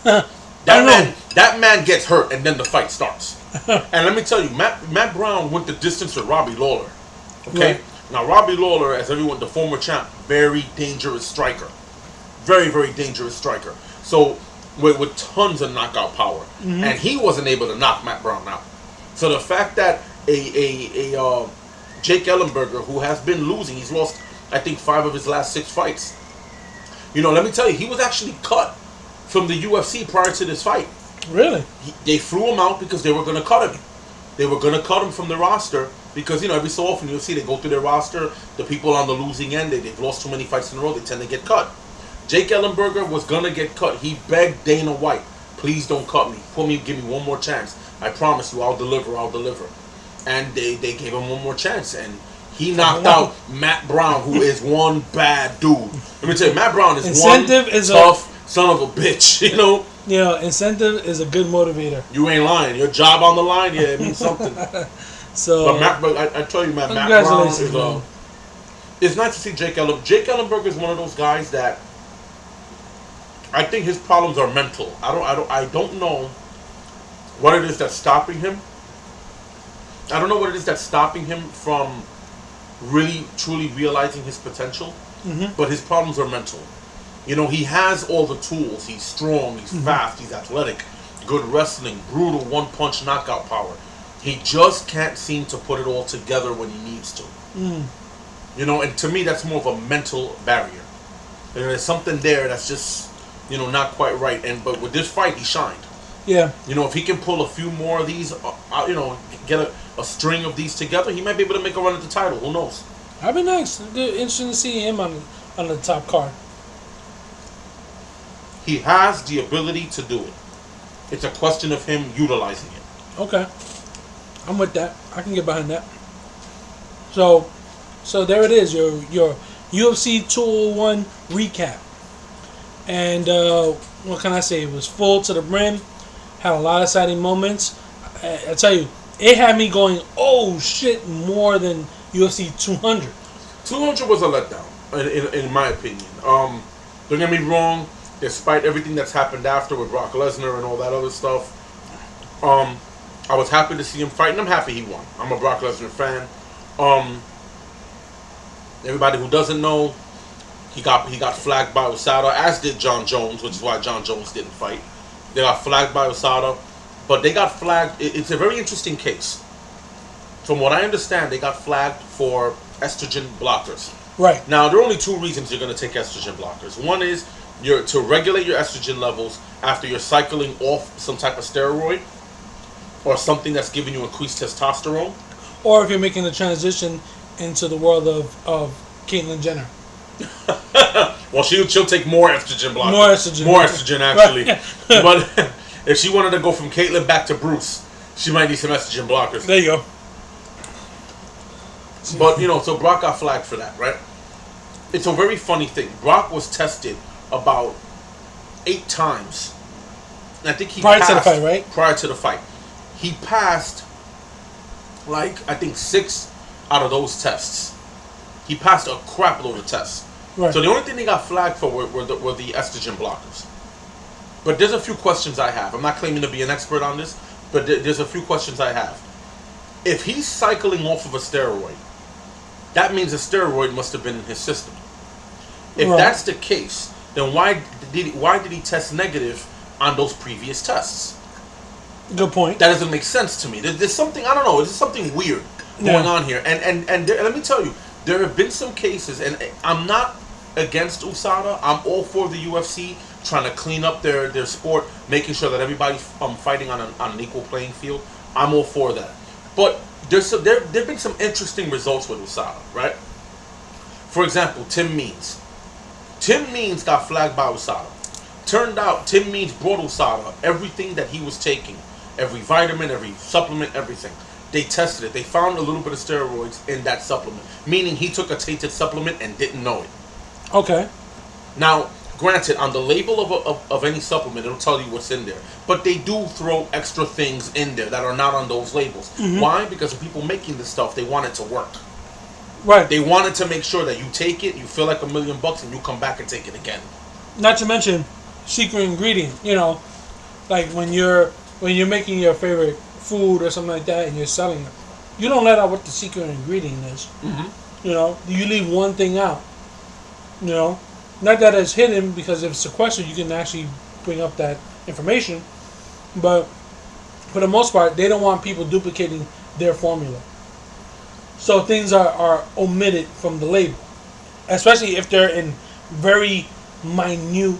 That man gets hurt and then the fight starts. And let me tell you, Matt Brown went the distance with Robbie Lawler. Okay? Right. Now Robbie Lawler, as everyone, the former champ, very dangerous striker. Very, very dangerous striker. So with tons of knockout power. Mm-hmm. And he wasn't able to knock Matt Brown out. So the fact that a Jake Ellenberger, who has been losing, he's lost I think 5 of his last 6 fights. You know, let me tell you, he was actually cut from the UFC prior to this fight. Really? They threw him out because they were going to cut him. They were going to cut him from the roster because, you know, every so often you'll see they go through their roster, the people on the losing end, they've lost too many fights in a row, they tend to get cut. Jake Ellenberger was going to get cut. He begged Dana White, please don't cut me. Give me one more chance. I promise you, I'll deliver. And they gave him one more chance, and he knocked out Matt Brown, who is one bad dude. Let me tell you, Matt Brown is tough son of a bitch, you know? You know, incentive is a good motivator. You ain't lying. Your job on the line, yeah, it means something. But I tell you, man, Matt Brown is it's nice to see Jake Ellenberger. Jake Ellenberger is one of those guys that I think his problems are mental. I don't know what it is that's stopping him. I don't know what it is that's stopping him from really, truly realizing his potential. Mm-hmm. But his problems are mental. You know, he has all the tools. He's strong, he's fast, he's athletic, good wrestling, brutal one-punch knockout power. He just can't seem to put it all together when he needs to. Mm. You know, and to me, that's more of a mental barrier. And there's something there that's just, you know, not quite right. But with this fight, he shined. Yeah. You know, if he can pull a few more of these, you know, get a string of these together, he might be able to make a run at the title. Who knows? That'd be nice. Interesting to see him on the top card. He has the ability to do it. It's a question of him utilizing it. Okay. I'm with that. I can get behind that. So there it is, your UFC 201 recap. And what can I say? It was full to the brim. Had a lot of exciting moments. I tell you, it had me going, oh shit, more than UFC 200. 200 was a letdown, in my opinion. Don't get me wrong. Despite everything that's happened after with Brock Lesnar and all that other stuff, I was happy to see him fight, and I'm happy he won. I'm a Brock Lesnar fan. Everybody who doesn't know, he got flagged by USADA, as did John Jones, which is why John Jones didn't fight. They got flagged by USADA, but they got flagged. It's a very interesting case. From what I understand, they got flagged for estrogen blockers. Right. Now, there are only 2 reasons you're going to take estrogen blockers. One is you're to regulate your estrogen levels after you're cycling off some type of steroid or something that's giving you increased testosterone. Or if you're making the transition into the world of Caitlyn Jenner. Well, she'll take more estrogen blockers. More estrogen. More estrogen, actually. But if she wanted to go from Caitlyn back to Bruce, she might need some estrogen blockers. There you go. But, you know, so Brock got flagged for that, right? It's a very funny thing. Brock was tested about 8 times. And I think he prior passed, to the fight, right? Prior to the fight. He passed, like, I think 6 out of those tests. He passed a crap load of tests. Right. So the only thing they got flagged for were the estrogen blockers. But there's a few questions I have. I'm not claiming to be an expert on this, but there's a few questions I have. If he's cycling off of a steroid, that means a steroid must have been in his system. If that's the case, then why did he test negative on those previous tests? Good point. That doesn't make sense to me. There's something, I don't know, there's something weird going on here. And let me tell you, there have been some cases, and I'm not against USADA. I'm all for the UFC trying to clean up their sport, making sure that everybody's fighting on an equal playing field. I'm all for that. But There've been some interesting results with USADA, right? For example, Tim Means. Tim Means got flagged by USADA. Turned out Tim Means brought USADA everything that he was taking, every vitamin, every supplement, everything. They tested it. They found a little bit of steroids in that supplement, meaning he took a tainted supplement and didn't know it. Okay. Now, granted, on the label of any supplement, it'll tell you what's in there. But they do throw extra things in there that are not on those labels. Why? Because the people making this stuff, they want it to work. Right. They wanted to make sure that you take it, you feel like $1 million, and you come back and take it again. Not to mention secret ingredient. You know, like when you're making your favorite food or something like that, and you're selling it, you don't let out what the secret ingredient is. You know, you leave one thing out. You know, not that it's hidden, because if it's sequestered, you can actually bring up that information. But for the most part, they don't want people duplicating their formula. So things are omitted from the label, especially if they're in very minute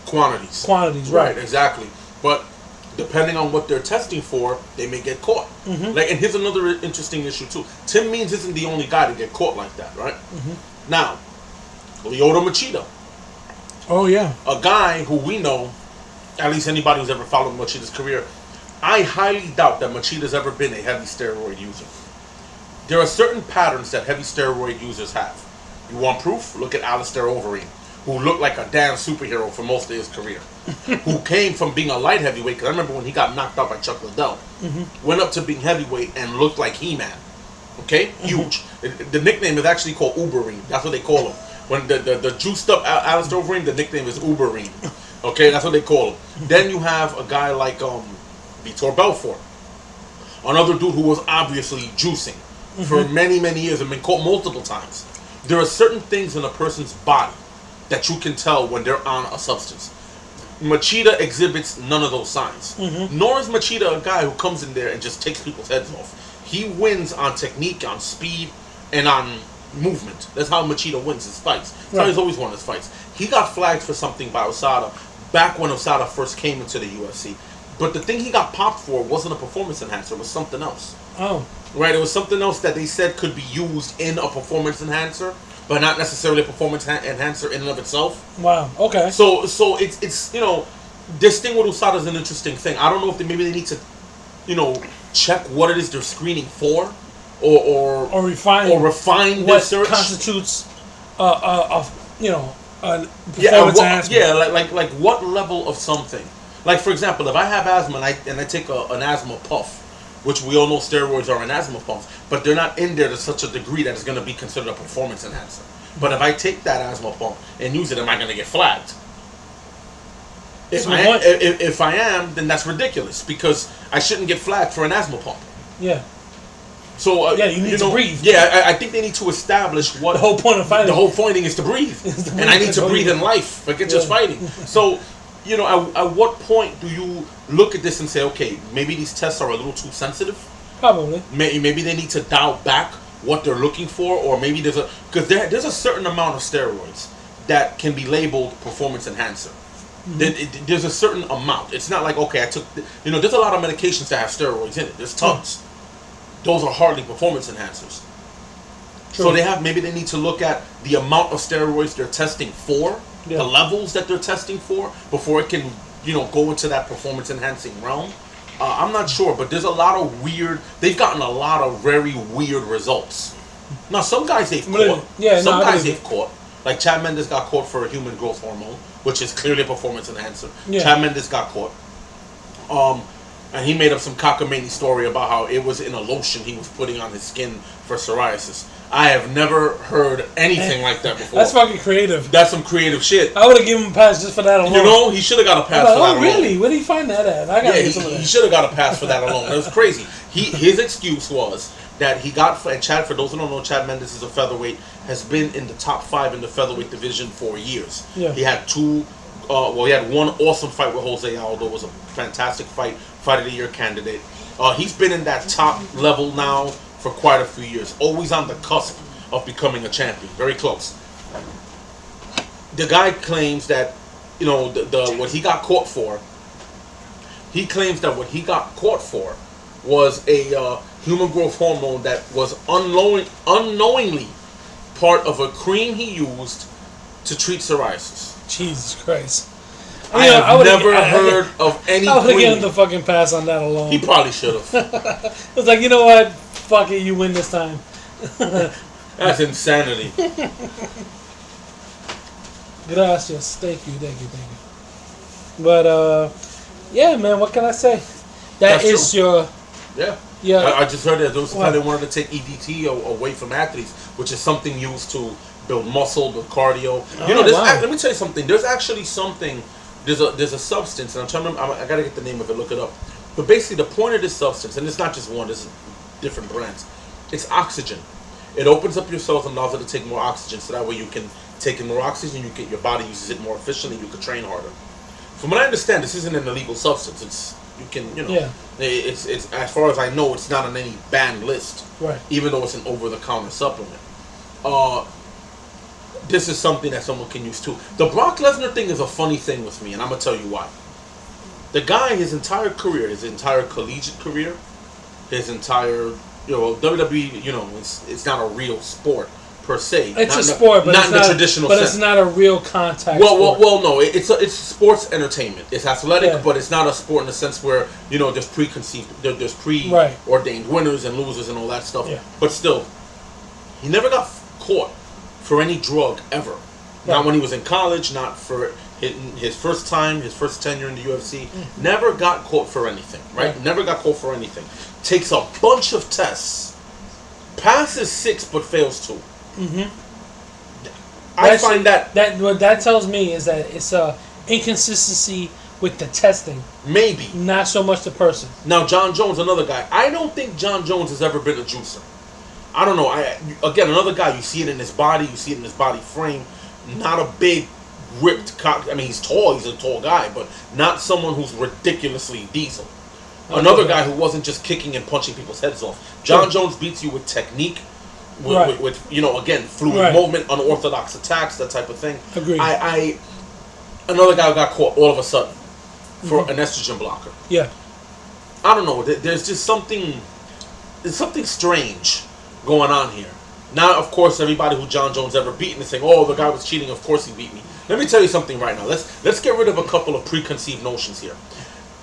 quantities. Right, exactly. But depending on what they're testing for, they may get caught. Like, and here's another interesting issue too. Tim Means isn't the only guy to get caught like that, right? Now, Lyoto Machida. Oh yeah. A guy who we know, at least anybody who's ever followed Machida's career, I highly doubt that Machida's ever been a heavy steroid user. There are certain patterns that heavy steroid users have. You want proof? Look at Alistair Overeem, who looked like a damn superhero for most of his career. Who came from being a light heavyweight, because I remember when he got knocked out by Chuck Liddell, went up to being heavyweight and looked like He-Man. Okay? Huge. The nickname is actually called Uberine. That's what they call him. When the juiced up Alistair Overeem, the nickname is Uberine. Okay? That's what they call him. Then you have a guy like Vitor Belfort. Another dude who was obviously juicing for many, many years and been caught multiple times. There are certain things in a person's body that you can tell when they're on a substance. Machida exhibits none of those signs. Nor is Machida a guy who comes in there and just takes people's heads off. He wins on technique, on speed, and on movement. That's how Machida wins his fights. That's how he's always won his fights. He got flagged for something by USADA back when USADA first came into the UFC. But the thing he got popped for wasn't a performance enhancer. It was something else. Oh. Right? It was something else that they said could be used in a performance enhancer, but not necessarily a performance enhancer in and of itself. Wow. Okay. So it's you know, this thing with USADA is an interesting thing. I don't know if maybe they need to, you know, check what it is they're screening for, or refine what their search. Constitutes you know, a performance enhancement. Yeah, like what level of something. Like, for example, if I have asthma and I take an asthma puff, which we all know steroids are in asthma pumps, but they're not in there to such a degree that it's going to be considered a performance enhancer. But if I take that asthma pump and use it, am I going to get flagged? If I am, then that's ridiculous, because I shouldn't get flagged for an asthma pump. Yeah. So you need to breathe. Yeah, I think they need to establish what the whole point of fighting. The whole pointing is to breathe, and I need to breathe in life. Forget just fighting. So, you know, at what point do you look at this and say, okay, maybe these tests are a little too sensitive? Probably. Maybe they need to dial back what they're looking for, or maybe there's a certain amount of steroids that can be labeled performance enhancer. There's a certain amount. It's not like, okay, I took, you know, there's a lot of medications that have steroids in it. There's tons. Those are hardly performance enhancers. True. So maybe they need to look at the amount of steroids they're testing for, the levels that they're testing for, before it can, you know, go into that performance enhancing realm. I'm not sure, but there's a lot of they've gotten a lot of very weird results. Now, some guys they've caught. Some guys they've caught. Like Chad Mendes got caught for a human growth hormone, which is clearly a performance enhancer. Yeah. Chad Mendes got caught. And he made up some cockamamie story about how it was in a lotion he was putting on his skin for psoriasis. I have never heard anything like that before. That's fucking creative. That's some creative shit. I would have given him a pass just for that alone. You know, he should have got a pass for that alone. Oh, really? Where did he find that at? I gotta get some of that. He should have got a pass for that alone. That was crazy. His excuse was that he got, and Chad, for those who don't know, Chad Mendes is a featherweight, has been in the top 5 in the featherweight division for years. Yeah. He had he had one awesome fight with Jose Aldo. It was a fantastic fight of the year candidate. He's been in that top level now for quite a few years. Always on the cusp of becoming a champion. Very close. The guy claims that, you know, what he got caught for. He claims that what he got caught for was human growth hormone that was unknowingly part of a cream he used to treat psoriasis. Jesus Christ. I have never heard of any I would have given cream. the fucking pass on that alone. He probably should have. It was like, you know what? Fuck it, you win this time. That's insanity. Gracias. Thank you. But, yeah, man, what can I say? That's is true. your... Yeah. Yeah. I just heard that there was a time they wanted to take EDT away from athletes, which is something used to build muscle, build cardio. You know, let me tell you something. There's actually something. There's a substance, and I'm trying to remember, I gotta get the name of it. Look it up. But basically, the point of this substance, and it's not just one. There's different brands. It's oxygen. It opens up your cells and allows it to take more oxygen, so that way you can take in more oxygen. Your body uses it more efficiently. You can train harder. From what I understand, this isn't an illegal substance. It's as far as I know, it's not on any banned list. Right. Even though it's an over-the-counter supplement. This is something that someone can use too. The Brock Lesnar thing is a funny thing with me, and I'm gonna tell you why. The guy, his entire career, his entire collegiate career, his entire WWE, it's not a real sport per se. It's a sport, but not it's in the traditional but sense. it's not a real contact. Well, no, it's sports entertainment. It's athletic, but it's not a sport in the sense where there's there's preordained winners and losers and all that stuff. Yeah. But still, he never got caught for any drug ever. Right. Not when he was in college. Not for his first time, his first tenure in the UFC. Mm-hmm. Never got caught for anything. Right? Never got caught for anything. Takes a bunch of tests, passes 6 but fails 2. Mm-hmm. I find that what that tells me is that it's a inconsistency with the testing. Maybe not so much the person. Now, John Jones, another guy. I don't think John Jones has ever been a juicer. I don't know. Again, another guy. You see it in his body. You see it in his body frame. Not a big, ripped cock. I mean, he's tall. He's a tall guy, but not someone who's ridiculously diesel. Another guy who wasn't just kicking and punching people's heads off. John Jones beats you with technique. With again, fluid movement, unorthodox attacks, that type of thing. Agreed. Another guy got caught all of a sudden for an estrogen blocker. Yeah. I don't know. There's just something. There's something strange going on here. Now, of course, everybody who John Jones ever beaten is saying, "Oh, the guy was cheating. Of course, he beat me." Let me tell you something right now. Let's get rid of a couple of preconceived notions here.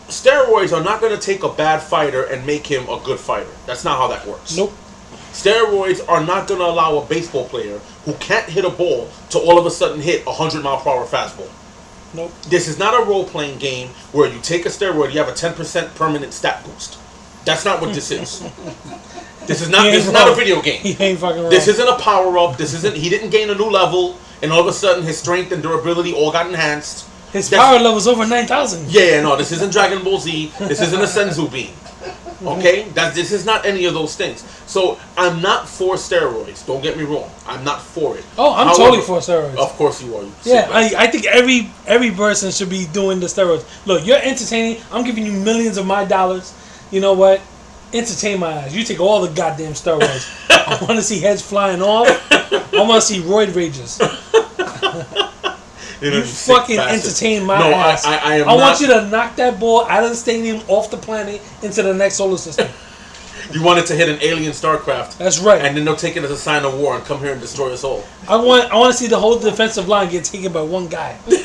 Steroids are not going to take a bad fighter and make him a good fighter. That's not how that works. Nope. Steroids are not going to allow a baseball player who can't hit a ball to all of a sudden hit a 100-mile-per-hour fastball. Nope. This is not a role-playing game where you take a steroid, you have a 10% permanent stat boost. That's not what this is. This is not a video game. He ain't fucking wrong. This isn't a power-up. He didn't gain a new level, and all of a sudden his strength and durability all got enhanced. His power level's over 9,000. Yeah, no, this isn't Dragon Ball Z. This isn't a Senzu beam. Okay? This is not any of those things. So, I'm not for steroids. Don't get me wrong. I'm not for it. Oh, I'm totally for steroids. Of course you are. Yeah, I think every person should be doing the steroids. Look, you're entertaining. I'm giving you millions of my dollars. You know what? Entertain my eyes. You take all the goddamn steroids. I want to see heads flying off. I want to see roid rages. You fucking entertain my ass. I want you to knock that ball out of the stadium, off the planet, into the next solar system. You want it to hit an alien starcraft. That's right. And then they'll take it as a sign of war and come here and destroy us all. I want to see the whole defensive line get taken by one guy. You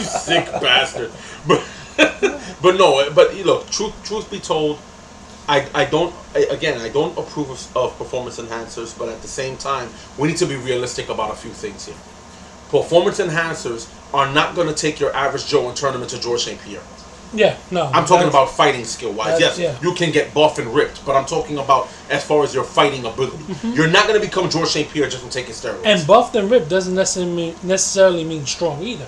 sick bastard. But no. But look, truth be told, I don't approve of performance enhancers. But at the same time, we need to be realistic about a few things here. Performance enhancers are not going to take your average Joe and turn him into George St. Pierre. Yeah, no. I'm talking about fighting skill-wise. Yes, you can get buff and ripped, but I'm talking about as far as your fighting ability. Mm-hmm. You're not going to become George St. Pierre just from taking steroids. And buffed and ripped doesn't necessarily mean strong either.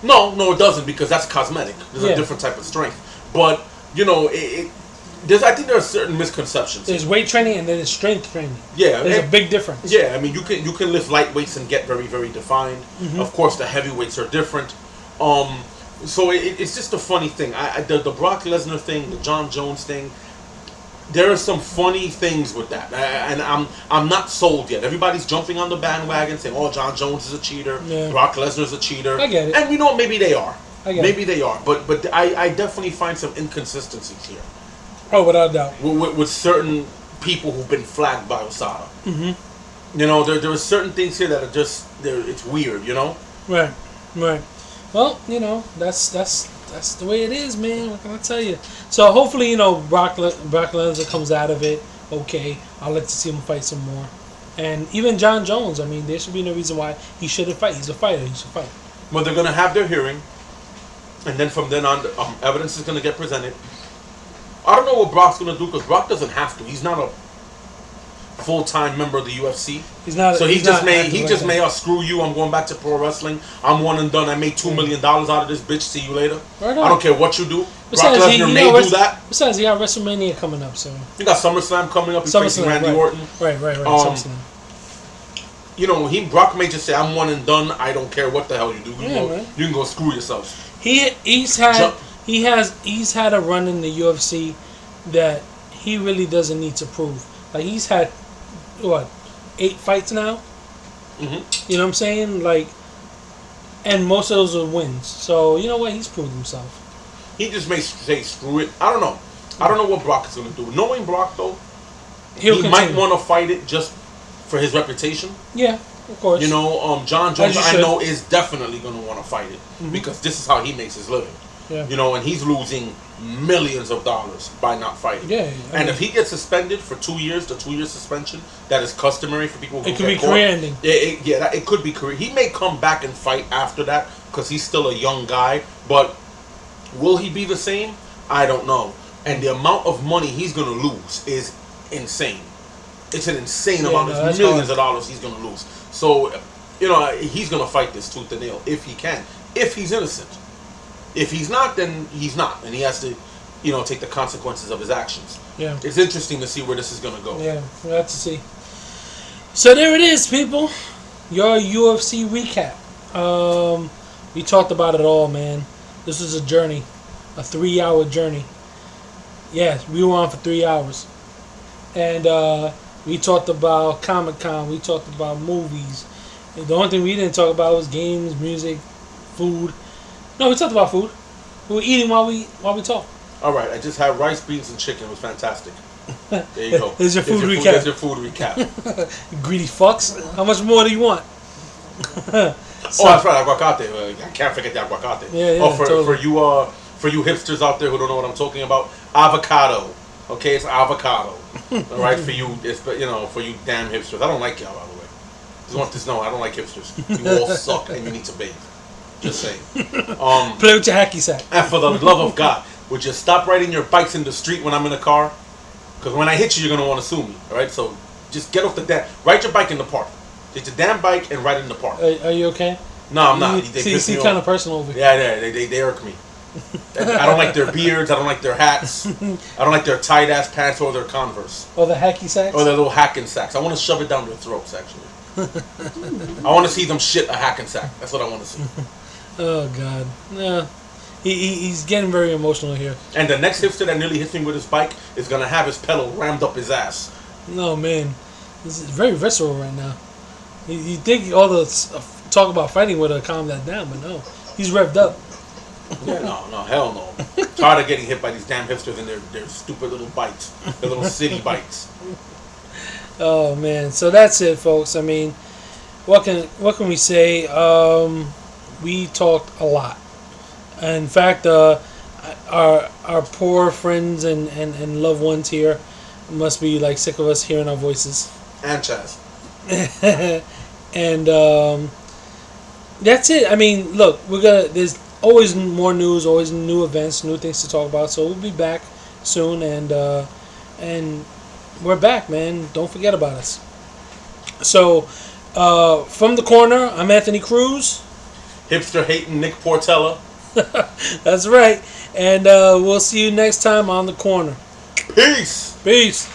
No, it doesn't, because that's cosmetic. There's a different type of strength. But, I think there are certain misconceptions. There's weight training and then there's strength training. Yeah. There's a big difference. Yeah, I mean, you can lift light weights and get very, very defined. Mm-hmm. Of course, the heavyweights are different. So it's just a funny thing. The Brock Lesnar thing, the John Jones thing, there are some funny things with that. And I'm not sold yet. Everybody's jumping on the bandwagon saying, oh, John Jones is a cheater. Yeah. Brock Lesnar's a cheater. I get it. And maybe they are. Maybe they are. But I definitely find some inconsistencies here. Oh, without a doubt. With certain people who've been flagged by Osada. Mm-hmm. You know, there are certain things here that are just it's weird. You know. Right. Right. Well, you know, that's the way it is, man. What can I tell you? So hopefully, you know, Brock Lesnar comes out of it. Okay, I'll let you see him fight some more. And even John Jones, I mean, there should be no reason why he shouldn't fight. He's a fighter. He should fight. Well, they're gonna have their hearing, and then from then on, evidence is gonna get presented. I don't know what Brock's gonna do because Brock doesn't have to. He's not a full-time member of the UFC. He's not. So he just may, Right. screw you. I'm going back to pro wrestling. I'm one and done. I made $2 million out of this bitch. See you later. Right I don't care what you do. Besides, Brock Lesnar may do that. Besides, he got WrestleMania coming up, so You got SummerSlam coming up. He's facing Randy right. Orton. Right. SummerSlam. You know, Brock may just say, "I'm one and done. I don't care what the hell you do. Man. You can go screw yourselves." He's had a run in the UFC that he really doesn't need to prove. Like he's had what 8 fights now. Mm-hmm. You know what I'm saying? Like, and most of those are wins. So you know what? He's proved himself. He just may say, "Screw it." I don't know. I don't know what Brock is going to do. Knowing Brock though, he might want to fight it just for his reputation. Yeah, of course. You know, John Jones, I know, is definitely going to want to fight it because this is how he makes his living. Yeah. You know, and he's losing millions of dollars by not fighting. Yeah. And if he gets suspended for 2 years, the 2-year suspension that is customary for people who it could be career ending. It could be career. He may come back and fight after that because he's still a young guy. But will he be the same? I don't know. And the amount of money he's going to lose is insane. It's an insane amount. It's millions of dollars he's going to lose. So, you know, he's going to fight this tooth and nail if he can. If he's innocent. If he's not, then he's not. And he has to, you know, take the consequences of his actions. Yeah. It's interesting to see where this is going to go. Yeah, we'll have to see. So there it is, people. Your UFC recap. We talked about it all, man. This was a journey. A 3-hour journey. Yes, we were on for 3 hours. And we talked about Comic-Con. We talked about movies. And the only thing we didn't talk about was games, music, food. No, we talked about food. We were eating while we talked. All right, I just had rice, beans, and chicken. It was fantastic. There you go. There's your food recap. There's your food recap. Greedy fucks. How much more do you want? Oh, that's right, aguacate. I can't forget the aguacate. Yeah, oh, totally. For you hipsters out there who don't know what I'm talking about, avocado. Okay, it's avocado. All right, for you, it's, you know, for you damn hipsters. I don't like y'all, by the way. Just want this to know, I don't like hipsters. You all suck, and you need to bathe. Just saying. Play with your hacky sack. And for the love of God, would you stop riding your bikes in the street when I'm in the car? Because when I hit you, you're gonna want to sue me. All right, so just get off the ride your bike in the park. Get your damn bike and ride it in the park. Are you okay? No, I'm not. See, kind of personal over here. Yeah, they irk me. I don't like their beards. I don't like their hats. I don't like their tight ass pants or their Converse. Or the hacky sacks. Or their little hacking sacks. I want to shove it down their throats. Actually, I want to see them shit a hacking sack. That's what I want to see. Oh God, no. He's getting very emotional here. And the next hipster that nearly hits me with his bike is gonna have his pedal rammed up his ass. No man, this is very visceral right now. You think all the talk about fighting would have calmed that down, but no, he's revved up. Yeah, no, hell no. Tired of getting hit by these damn hipsters and their stupid little bikes, their little city bikes. Oh man, so that's it, folks. I mean, what can we say? We talked a lot. In fact, our poor friends and loved ones here must be like sick of us hearing our voices. And Chaz. And that's it. I mean, look, there's always more news, always new events, new things to talk about. So we'll be back soon, and we're back, man. Don't forget about us. So from the corner, I'm Anthony Cruz. Hipster hating Nick Portela. That's right. And we'll see you next time on the corner. Peace. Peace.